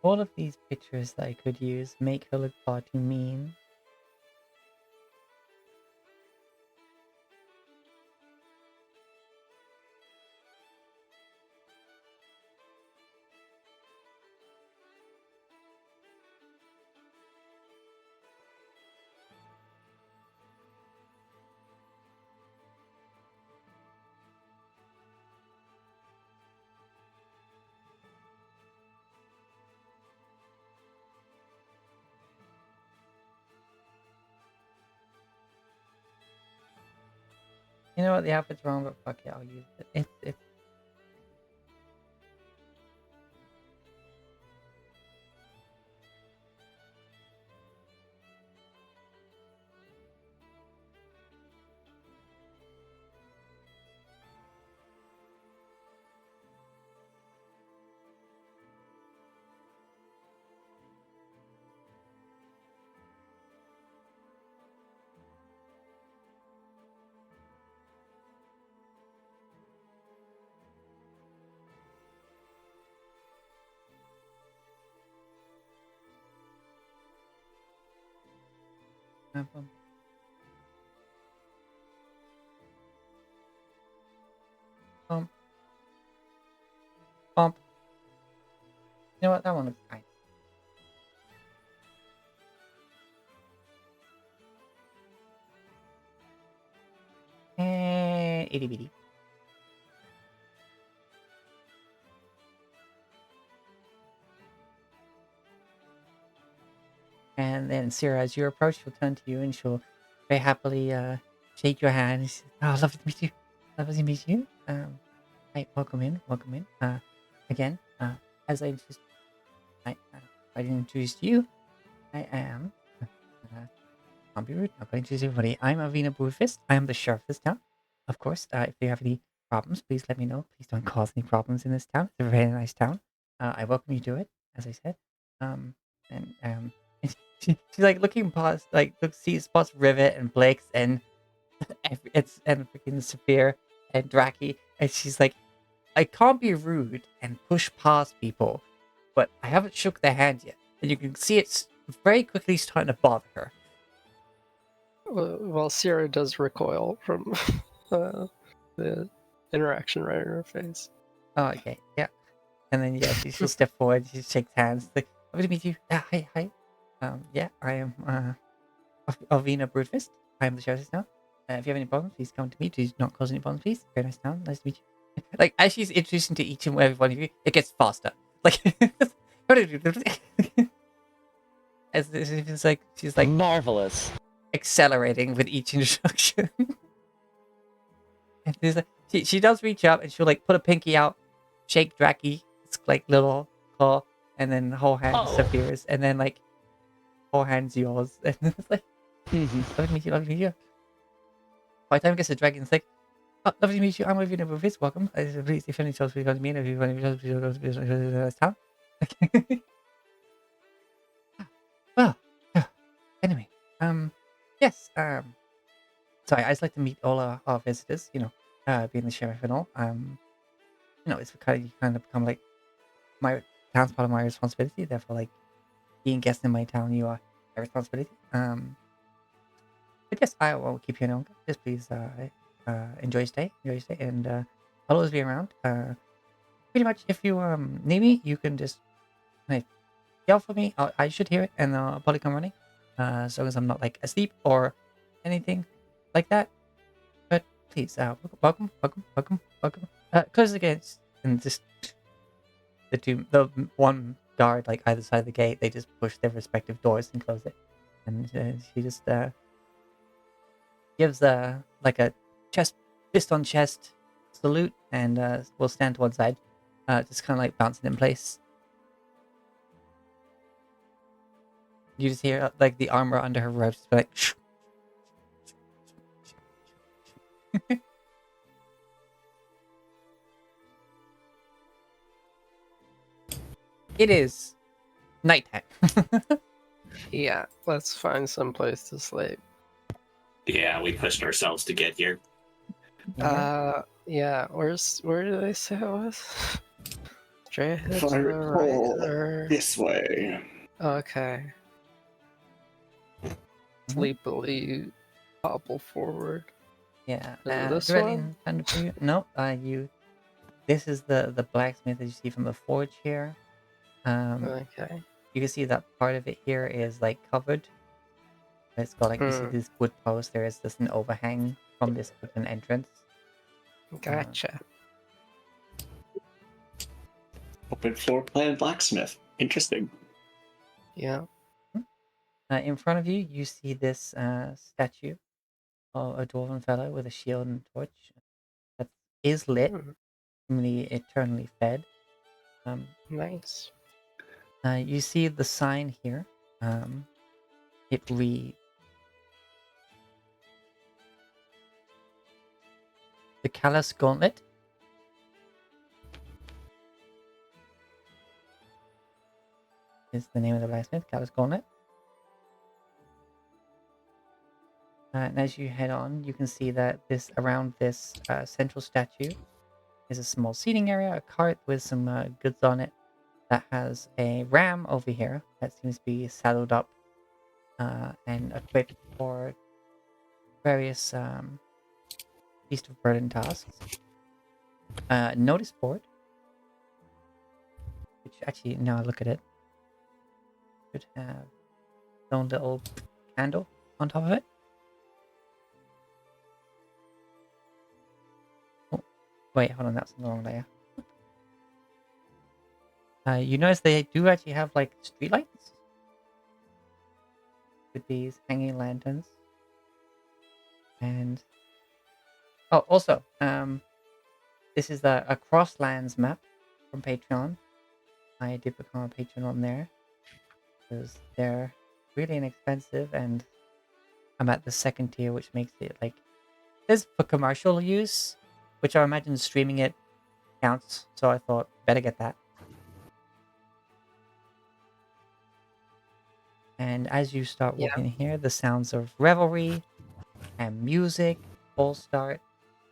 all of these pictures that I could use make her look far too mean. You know what? The outfit's wrong, but fuck it, I'll use it. It's bump. Bump. Bump. You know what? That one looks fine. And itty bitty. And then Sarah, as you approach, she'll turn to you and she'll very happily shake your hand. And she says, "Oh, lovely to meet you. Lovely to meet you. Hi, welcome in, welcome in. Again, as I didn't introduce you. I am. I'll be rude. Not going to introduce everybody. I'm Avina Brewfist. I am the sheriff of this town. Of course, if you have any problems, please let me know. Please don't cause any problems in this town. It's a very nice town. I welcome you to it, as I said. And she's like looking past, like sees spots Rivet and Blake's and and freaking Saphir and Draki, and she's like, I can't be rude and push past people, but I haven't shook their hand yet, and you can see it's very quickly starting to bother her. Well, Sierra does recoil from the interaction right in her face. Oh, okay, yeah. And then she'll step forward. She shakes hands. Like, lovely to meet you. Hi. Yeah, I am Alvina Broodfist. I am the sheriff now. If you have any problems, please come to me. Do not cause any problems, please. Very nice town. Nice to meet you. Like, as she's introducing to each and every one of you, it gets faster. Like, as it's like she's like marvelous. accelerating with each introduction. And there's like, she does reach up and she'll like put a pinky out, shake Draki, it's like little claw, and then the whole hand disappears, and then like whole hand's yours, and then it's like, lovely to meet you, lovely to meet you. By the time it gets to dragon, it's like, oh, lovely to meet you. I'm with you, never visit. Welcome. Please, if any chance we come to me, if you want to go to this town. Well, anyway, yes, sorry, I just like to meet all our visitors. You know, being the sheriff and all. You know, it's kind of become like my town's part of my responsibility. Therefore, like being guests in my town, you are my responsibility. But yes, I won't keep you any longer. Just please enjoy your stay, and I'll always be around. Pretty much, if you need me, you can just yell for me. I should hear it, and I'll probably come running. As long as I'm not like asleep or anything like that. But please, welcome. Close the gates, and just the one guard like either side of the gate. They just push their respective doors and close it, and she just gives like a fist on chest salute, and will stand to one side, just kind of like bouncing in place. You just hear like the armor under her robes, like. It is nighttime. Yeah, let's find some place to sleep. Yeah, we pushed ourselves to get here. Yeah, where did they say it was? Straight ahead If to I the recall, right or... this way. Okay. Sleepily hobble forward. Yeah. Is it this Directly one? in front of you. No. You. This is the blacksmith that you see from the forge here. Okay. You can see that part of it here is like covered. It's got like you see this wood post. There is just an overhang from this wooden entrance. Gotcha. Open floor plan blacksmith. Interesting. Yeah. In front of you, you see this statue of a dwarven fellow with a shield and torch that is lit, seemingly eternally fed. Nice. You see the sign here. It reads the Callous Gauntlet. Is the name of the blacksmith, Callous Gauntlet. And as you head on, you can see that around this central statue is a small seating area, a cart with some goods on it that has a ram over here that seems to be saddled up and equipped for various beast of burden tasks. Notice board, which actually, now I look at it, should have its own little candle on top of it. Oh, wait, hold on, that's the wrong layer. You notice they do actually have like streetlights with these hanging lanterns. And oh, also, this is a Crosslands map from Patreon. I did become a patron on there because they're really inexpensive, and I'm at the second tier, which makes it like this for commercial use, which I imagine streaming it counts. So I thought better get that. And as you start walking here, the sounds of revelry and music all start.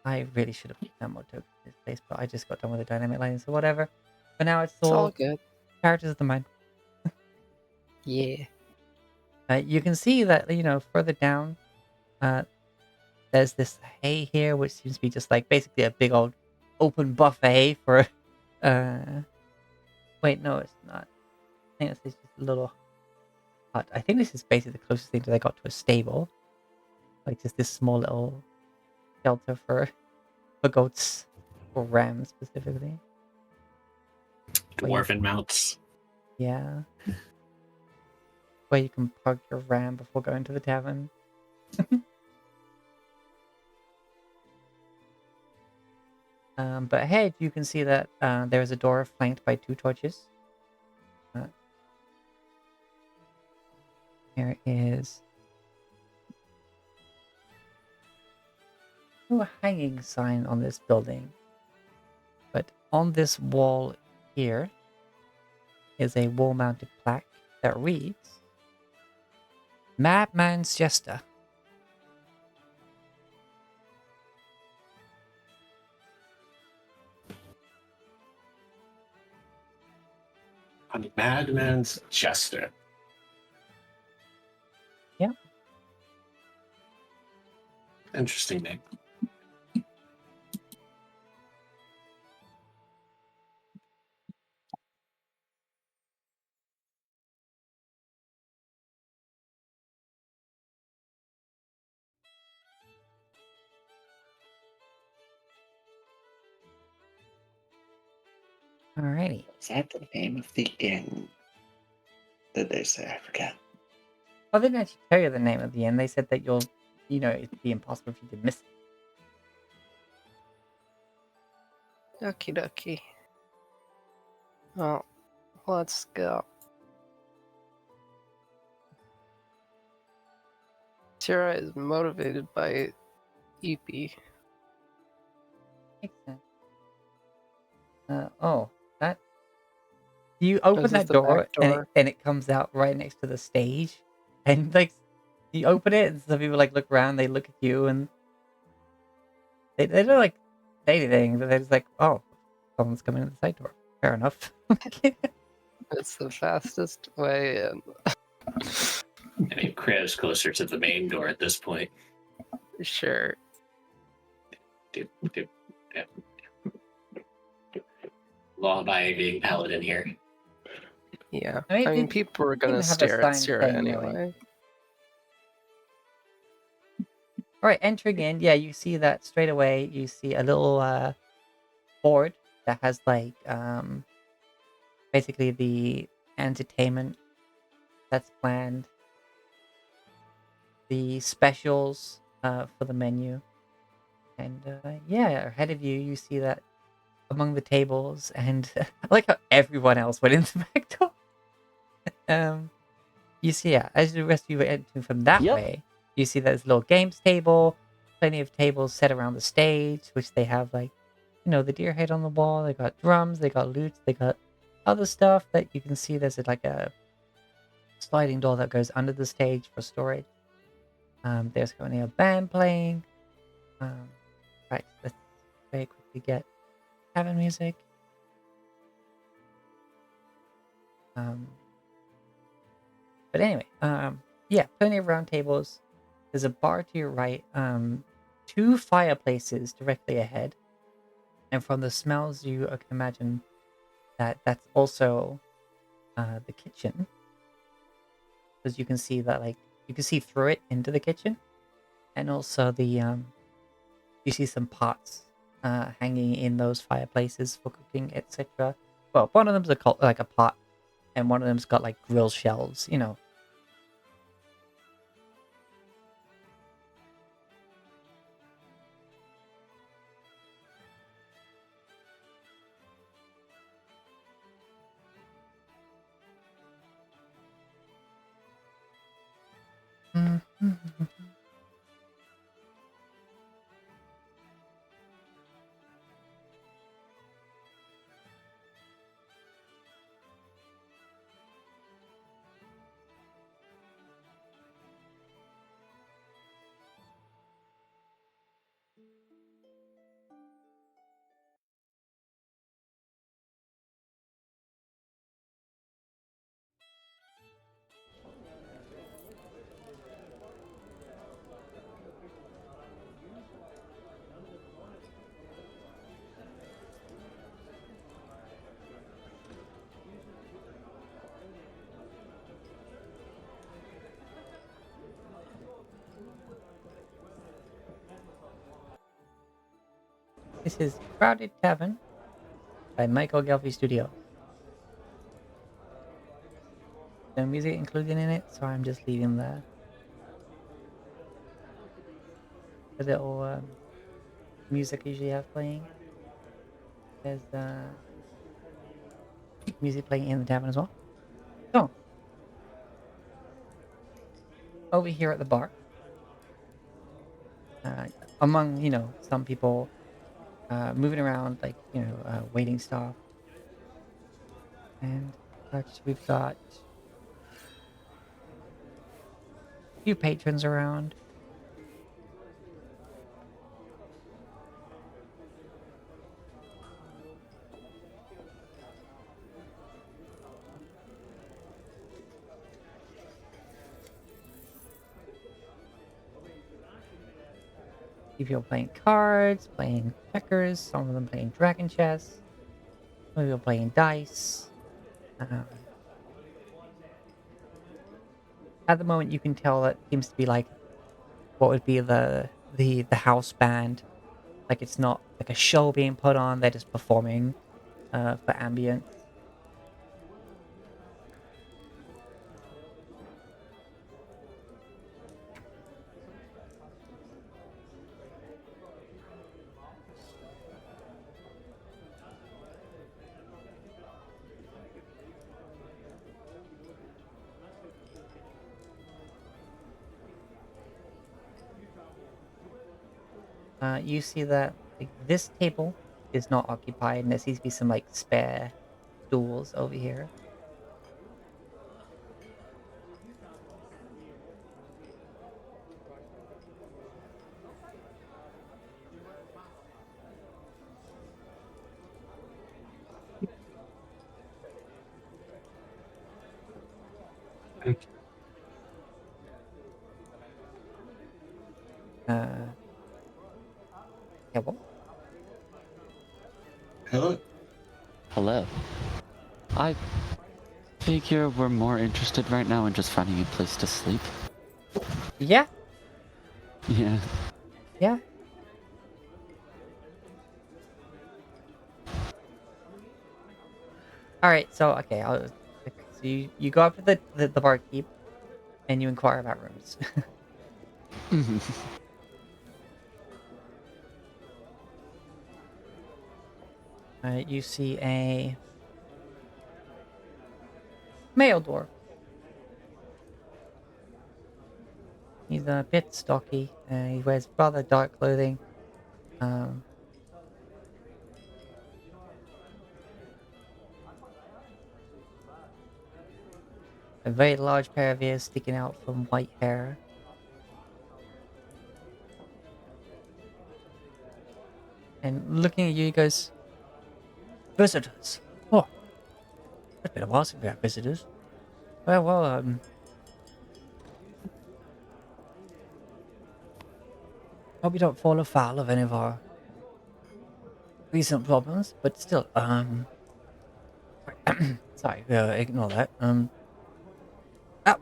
I really should have put that more tokens in this place, but I just got done with the dynamic lighting, so whatever. But now it's all good. characters of the mind. Yeah. You can see that, further down, there's this hay here, which seems to be just like basically a big old open buffet for. Wait, no, it's not. I think this is just a little hut. I think this is basically the closest thing that I got to a stable. Like just this small little shelter for goats or rams specifically. Dwarven mounts. Yeah. Where you can park your ram before going to the tavern. But ahead you can see that there is a door flanked by 2 torches. There is no hanging sign on this building, but on this wall here is a wall-mounted plaque that reads Madman's Jester. A madman's jester. Yeah. Interesting name. Alrighty. Is that the name of the inn? Did they say? I forget. Well, they didn't actually tell you the name of the inn. They said that it'd be impossible for you to miss it. Okie dokie. Well, let's go. Tira is motivated by EP. Makes sense. That. You open Is this that the door, back door? and it comes out right next to the stage, and like you open it, and some people like look around, they look at you, and they don't like say anything, but they're just like, oh, someone's coming in the side door. Fair enough. It's the fastest way in. I mean, Crab's closer to the main door at this point. Sure. Doop, doop, doop. Law-abiding paladin here. Yeah. I mean, I mean, it people were gonna didn't have a stare at sign Sierra saying no. anyway. All right, entering in, yeah, you see that straight away. You see a little board that has like basically the entertainment that's planned, the specials for the menu, and yeah, ahead of you, you see that among the tables, and I like how everyone else went into the back door. You see, yeah, as the rest of you were entering from that Yep. way, you see there's a little games table, plenty of tables set around the stage, which they have like, the deer head on the wall. They got drums, they got lutes, they got other stuff that you can see. There's like a sliding door that goes under the stage for storage. There's currently a band playing. Right, let's very quickly get cabin music. But anyway, yeah, plenty of round tables. There's a bar to your right. 2 fireplaces directly ahead, and from the smells, you can imagine that that's also the kitchen, because you can see that you can see through it into the kitchen, and also you see some pots hanging in those fireplaces for cooking, etc. Well, one of them's like a pot, and one of them's got like grill shelves, This is Crowded Tavern by Michael Gelfi Studio. No music included in it, so I'm just leaving the little music I usually have playing. There's music playing in the tavern as well. So, over here at the bar, among, some people moving around, like, waiting staff and such, we've got a few patrons around. People playing cards, playing checkers, some of them playing dragon chess, some people playing dice. At the moment, you can tell it seems to be like what would be the house band. Like it's not like a show being put on; they're just performing for ambience. You see that like this table is not occupied, and there seems to be some like spare stools over here. Yeah, what? Hello. Hello. I figure we're more interested right now in just finding a place to sleep. Yeah, Yeah. yeah. All right, so okay, so you go up to the barkeep and you inquire about rooms. You see a male dwarf. He's a bit stocky. He wears rather dark clothing. Um, a very large pair of ears sticking out from white hair. And looking at you, he goes, "Visitors. Oh, it's been a while since we had visitors. Well, hope you don't fall afoul of any of our recent problems, but still, sorry, ignore that.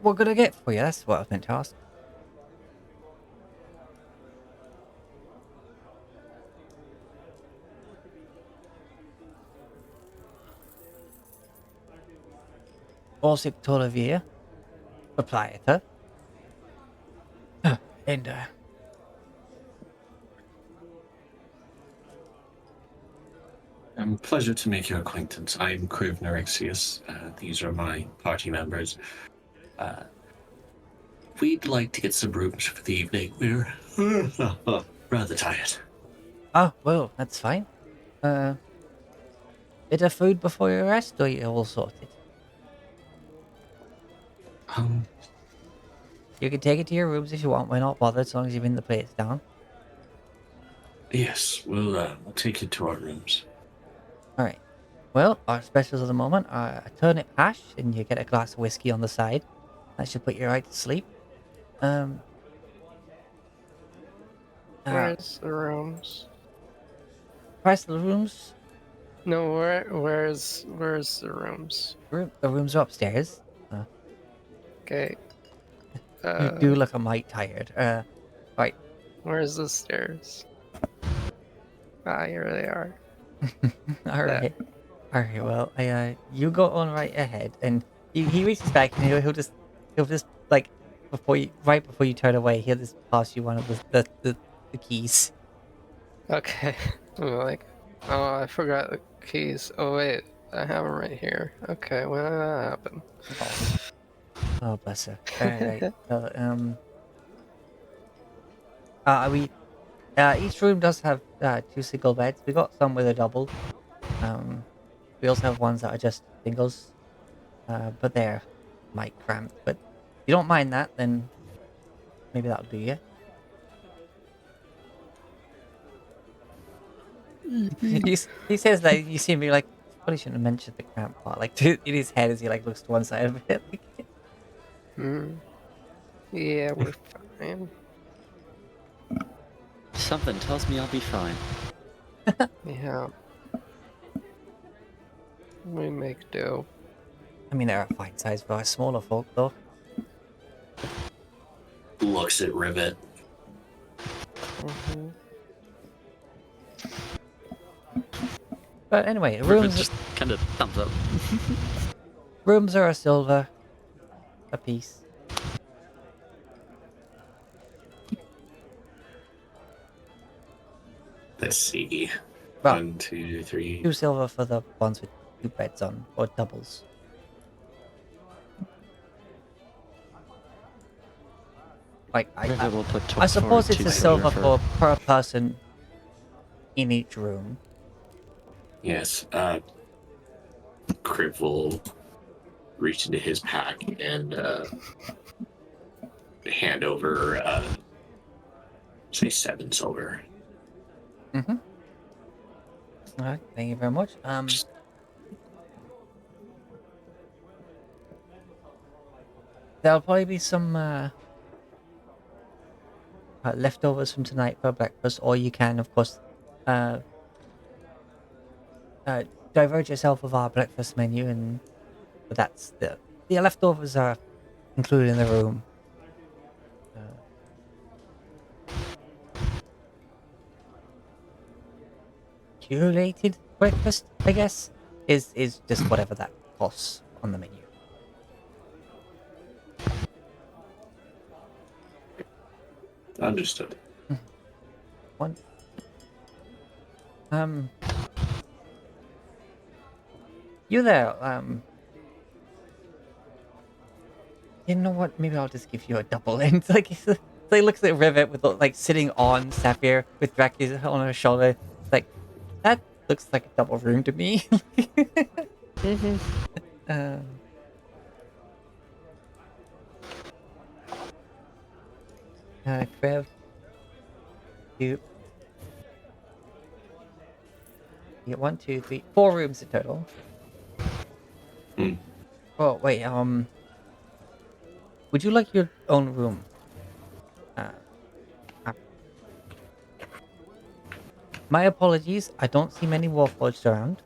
What could I get for you? That's what I meant to ask. Orsik Tolavir, proprietor. And, Pleasure to make your acquaintance. I'm Kriv Nerexius. These are my party members. We'd like to get some rooms for the evening. We're rather tired. oh, well, that's fine. Bit of food before your rest, or you all sorted? Um, You can take it to your rooms if you want. We're not bothered as long as you've been the place down. yes, we'll take it to our rooms. All right. Well, our specials at the moment are a turnip hash, and you get a glass of whiskey on the side. That should put you right to sleep. Um. Where's the rooms? Price of the rooms. No, where's the rooms? The rooms are upstairs. Okay. You do look a mite tired. Right. Where's the stairs? Ah, here they are. All right. All right. Well, you go on right ahead, and he reaches back, and he'll just like right before you turn away, he'll just pass you one of the keys. Okay. I'm like, oh, I forgot the keys. Oh wait, I have them right here. Okay, when did that happen? Oh, bless her. All right. We each room does have two single beds. We got some with a double. We also have ones that are just singles. But they're might cramped. But if you don't mind that, then maybe that'll do you. He says that you seem to be like, probably shouldn't have mentioned the cramp part. Like in his head as he like looks to one side of it. Yeah, we're fine. Something tells me I'll be fine. Yeah. We make do. I mean, they're a fine size for us smaller folk, though. Looks at Rivet. But anyway, Rivet rooms just kind of thumbs up. rooms are a silver a piece. Let's see. Well, 1, 2, 3. 2 silver for the ones with 2 beds on, or doubles. Like Rivet will put I suppose forward it's 2 a silver for for per person in each room. Yes. Kriv will reach into his pack and hand over, say, 7 silver. Mm-hmm. All right, thank you very much. there'll probably be some leftovers from tonight for breakfast, or you can, of course, uh, divert yourself of our breakfast menu, and but that's the leftovers are included in the room. Curated breakfast, I guess, is just whatever that costs on the menu. Understood. One. You there? You know what? Maybe I'll just give you a double. And it's like he looks at Rivet with like sitting on Sapphire with Dracula on her shoulder. It's like that looks like a double room to me. Crib. You get 1, 2, 3, 4 rooms in total. Oh wait, would you like your own room? My apologies, I don't see many Warforged around.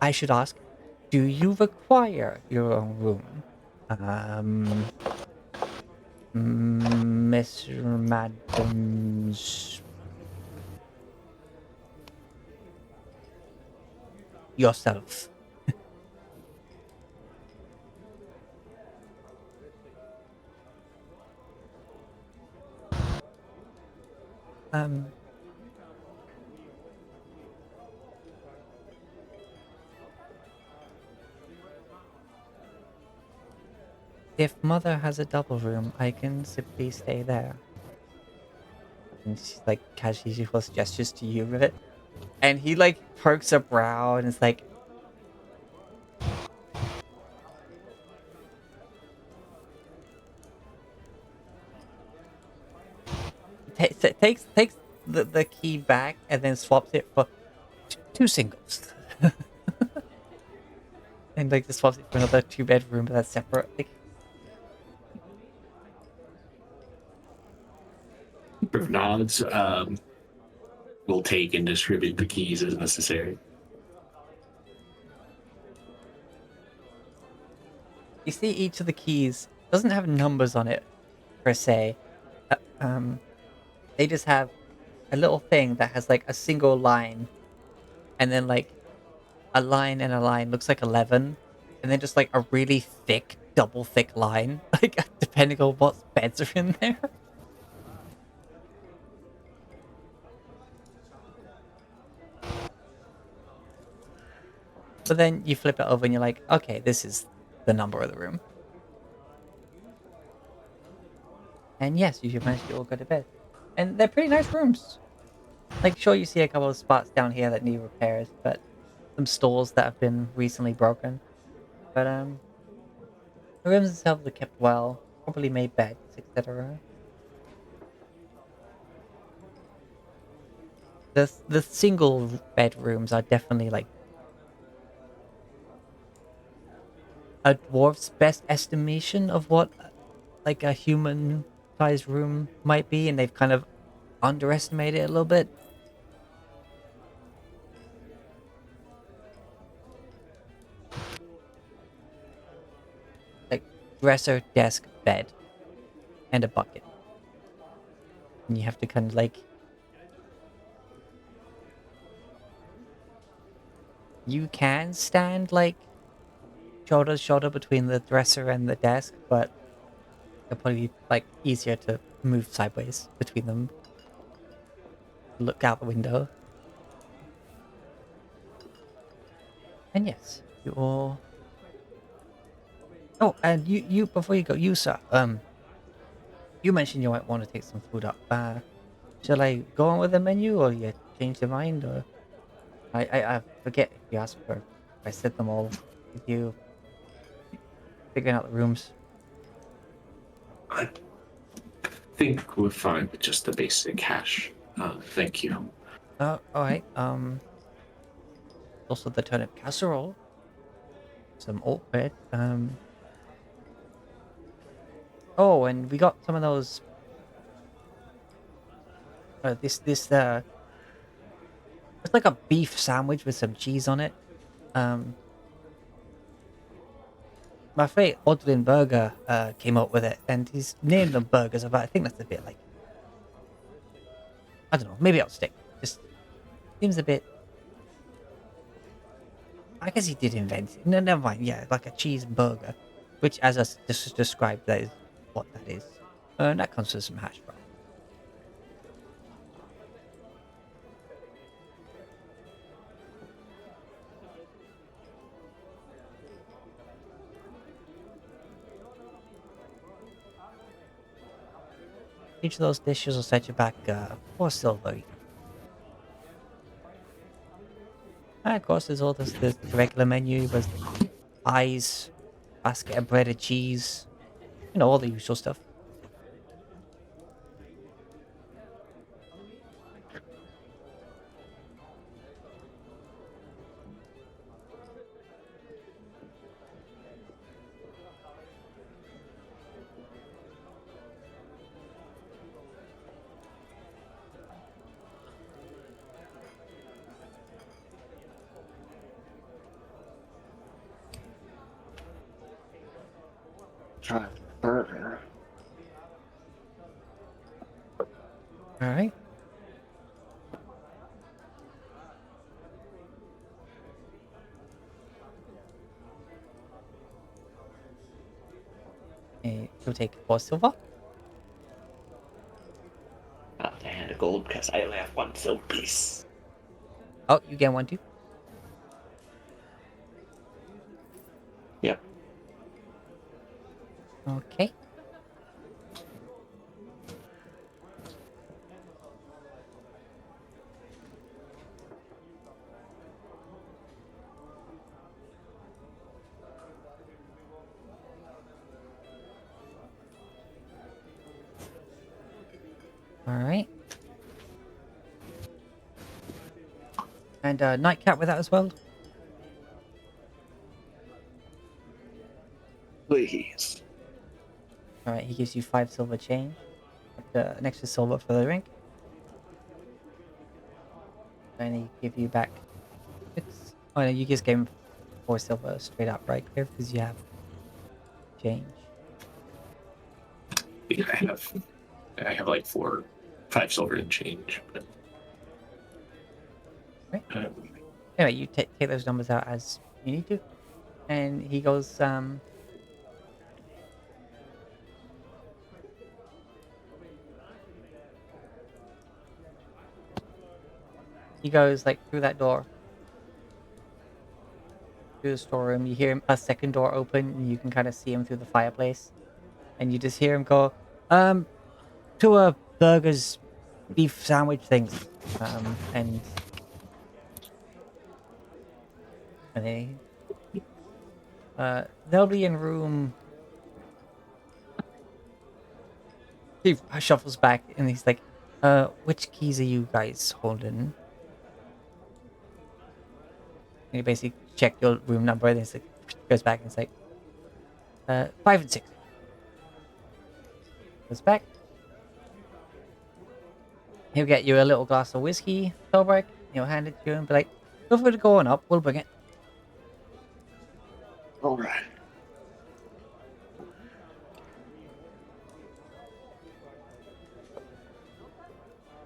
I should ask, do you require your own room? Mr. Madams... yourself. If Mother has a double room, I can simply stay there. And she's like casually gestures to you with it. And he like perks a brow and is like, takes the key back and then swaps it for 2 singles. And like just swaps it for another 2-bedroom, but that's separate. Like, Nods will take and distribute the keys as necessary. you see each of the keys doesn't have numbers on it per se. They just have a little thing that has like a single line and then like a line and a line looks like 11 and then just like a really thick double thick line, like depending on what beds are in there. But then you flip it over and you're like, okay, this is the number of the room. And yes, you should manage to all go to bed. And they're pretty nice rooms. Like, sure, you see a couple of spots down here that need repairs, but some stalls that have been recently broken. But, the rooms themselves are kept well, properly made beds, etc. The single bedrooms are definitely like a dwarf's best estimation of what like a human sized room might be, and they've kind of underestimated it a little bit. Like dresser, desk, bed, and a bucket. And you have to kind of like you can stand like shoulder to shoulder between the dresser and the desk, but it'll probably be like easier to move sideways between them. Look out the window. And yes, you all. Oh, and you before you go, you sir, you mentioned you might want to take some food up. Shall I go on with the menu, or you change your mind, or I forget if you asked for. I said them all with you. Figuring out the rooms. I think we're fine with just the basic hash. Thank you. Alright, also the turnip casserole. some oat bread. Oh, and we got some of those. It's like a beef sandwich with some cheese on it. Um, my friend Odlin Burger came up with it, and he's named them burgers. But I think that's a bit like, I don't know. Maybe I'll stick. Just seems a bit. I guess he did invent it. No, never mind. Yeah, like a cheeseburger, which, as I just described, that is what that is. And that comes with some hash brown. Each of those dishes will set you back 4 silver. And of course, there's all the regular menu with eyes, basket of bread and cheese, all the usual stuff. Try burger. All right. You'll take 4 silver. Not the hand of gold because I only have 1 silver piece. Oh, you get 1 too. Yep. Okay. All right. And nightcap with that as well. Please. All right. He gives you 5 silver change. An extra silver for the drink. And he give you back 6. Oh no, you just gave him 4 silver straight up, right, Cliff? Because you have change. Yeah, I have like 5 silver and change. But, Right. Anyway, you take those numbers out as you need to. And he goes, he goes like through that door. Through the storeroom. You hear a second door open and you can kind of see him through the fireplace. And you just hear him go, 2 burgers, beef sandwich things. And they'll be in room. He shuffles back and he's like, which keys are you guys holding? And he basically checked your room number and he's like, goes back and it's like, 5 and 6. Goes back. He'll get you a little glass of whiskey, Tolbreak. He'll hand it to you and be like, feel free to go on up, we'll bring it. Alright.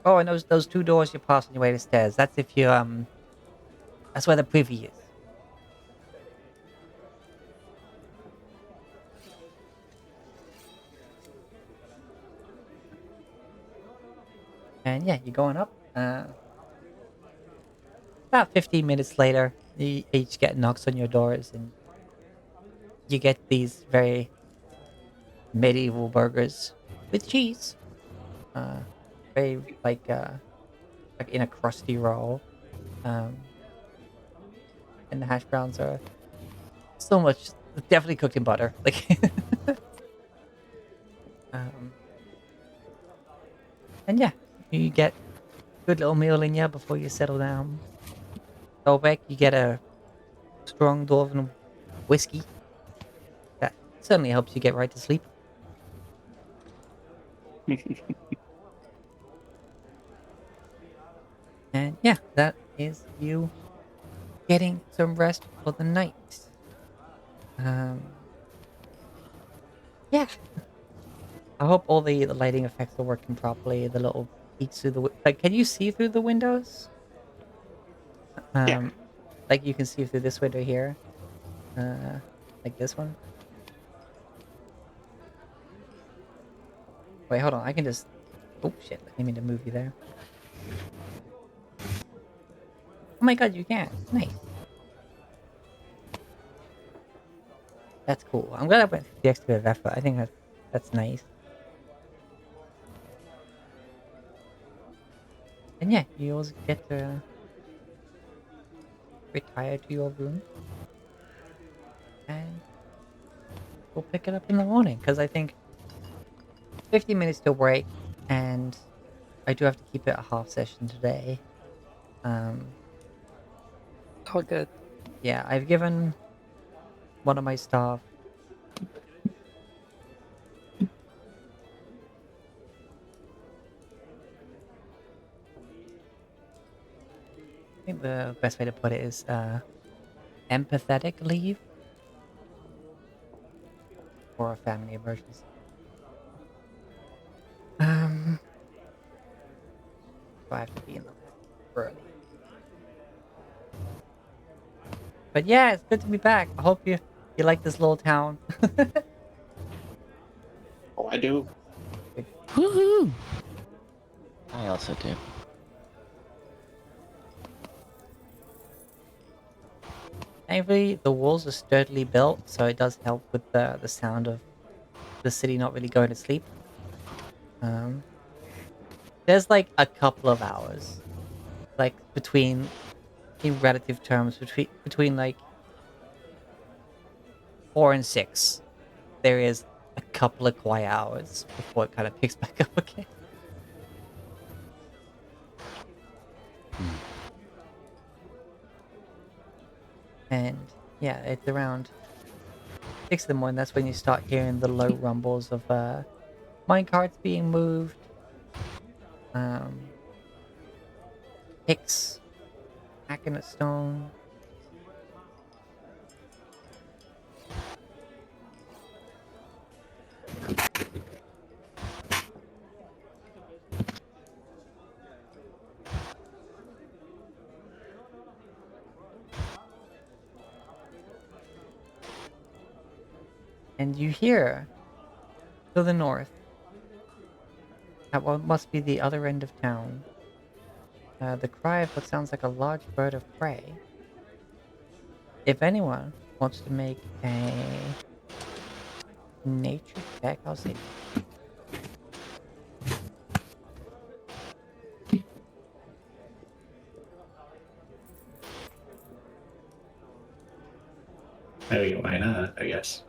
Oh, and those 2 doors you pass on your way to stairs. That's if you that's where the privy is. And yeah, you're going up. About 15 minutes later, you each get knocks on your doors, and you get these very medieval burgers with cheese. Very like in a crusty roll. And the hash browns are so much, definitely cooked in butter. Like, and yeah, you get a good little meal in you before you settle down. Go back, you get a strong dwarven whiskey. That certainly helps you get right to sleep. And yeah, that is you getting some rest for the night. Yeah. I hope all the lighting effects are working properly. The little peeks through the like, can you see through the windows? Yeah. Like you can see through this window here, like this one. Wait, hold on. I can just. Oh shit! I didn't mean to move you there. Oh my god, you can. Nice. That's cool. I'm glad I went through the extra bit of effort. I think that's nice. And yeah, you also get to retire to your room and we'll pick it up in the morning because I think 50 minutes till break and I do have to keep it a half session today. All good. Yeah, I've given one of my staff I think the best way to put it is empathetic leave for a family emergency. So I have to be in the lab early. But yeah, it's good to be back. I hope you like this little town. Oh, I do. Woohoo! I also do. Thankfully, the walls are sturdily built, so it does help with the sound of the city not really going to sleep. There's like a couple of hours, like between, in relative terms, between like 4 and 6, there is a couple of quiet hours before it kind of picks back up again. And yeah, it's around 6 in the morning. That's when you start hearing the low rumbles of minecarts being moved. Picks hacking at stone. And you hear to the north, at what must be the other end of town, the cry of what sounds like a large bird of prey. If anyone wants to make a nature check, I'll say. I mean, why not? I guess.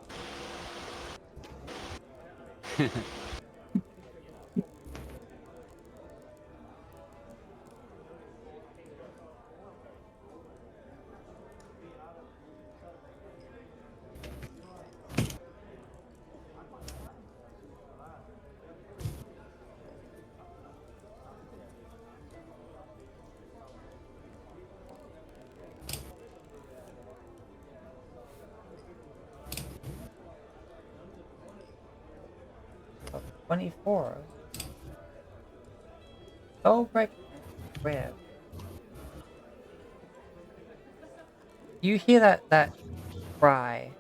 Oh, 24. Oh, right. Where? You hear that cry,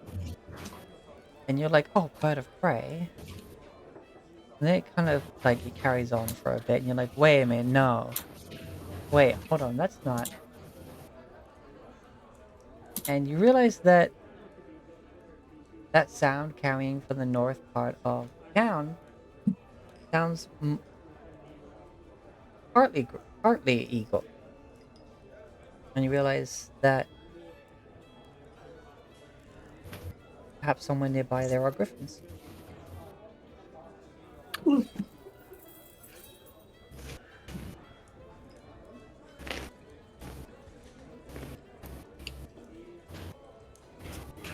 and you're like, oh, bird of prey. And then it kind of like it carries on for a bit, and you're like, wait a minute, no. Wait, hold on, that's not. And you realize that that sound carrying from the north part of town sounds partly eagle. And you realize that perhaps somewhere nearby there are griffins.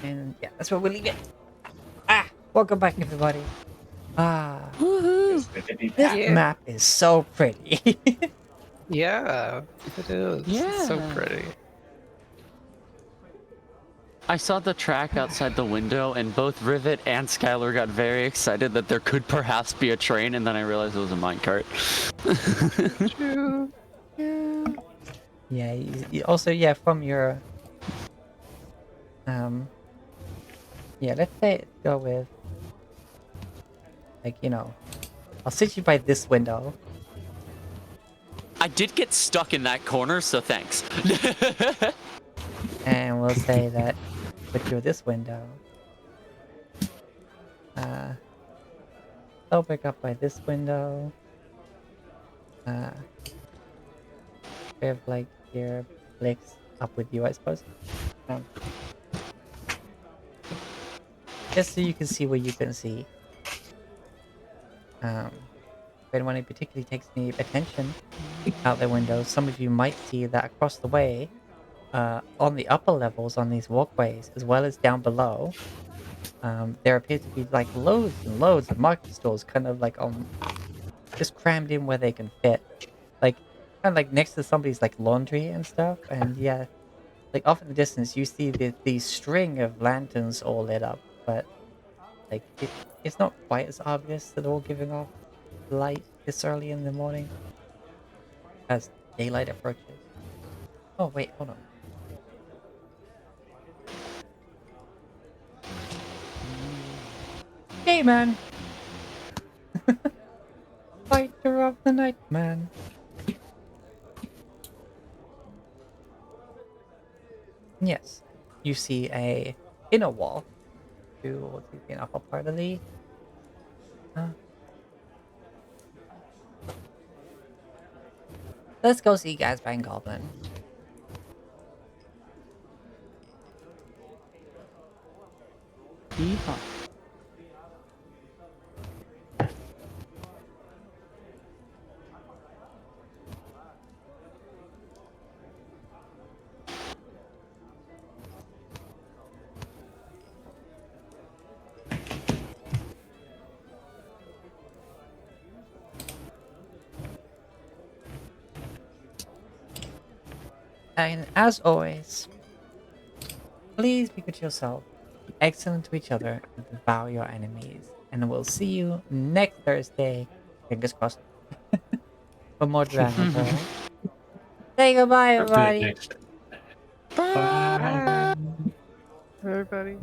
And where we leave it. Ah, welcome back, everybody. Ah, Woohoo! this Yeah. map is so pretty. Yeah, it is. It's so Yeah. pretty. I saw the track outside the window, and both Rivet and Skylar got very excited that there could perhaps be a train, and then I realized it was a minecart. True. Yeah. Also, yeah, from your yeah. Let's say go with like I'll sit you by this window. I did get stuck in that corner, so thanks. And we'll say that put you at this window. I'll pick up by this window. We have like your legs up with you, I suppose. Just so you can see what you can see. If anyone in particularly takes any attention out their windows, some of you might see that across the way, on the upper levels on these walkways, as well as down below, there appear to be like loads and loads of market stalls, kind of like just crammed in where they can fit, like kind of like next to somebody's like laundry and stuff. And yeah, like off in the distance, you see the string of lanterns all lit up, but like it's not quite as obvious that they're all giving off light this early in the morning as daylight approaches. Oh wait, hold on. Hey man! Fighter of the night, man. Yes, you see a inner wall towards the upper part of the let's go see Gazbang Goblin. Yeehaw. And as always, please be good to yourself, be excellent to each other, and devour your enemies. And we'll see you next Thursday, fingers crossed, for more Dragonfall. Say goodbye, Good everybody. next. Bye, everybody.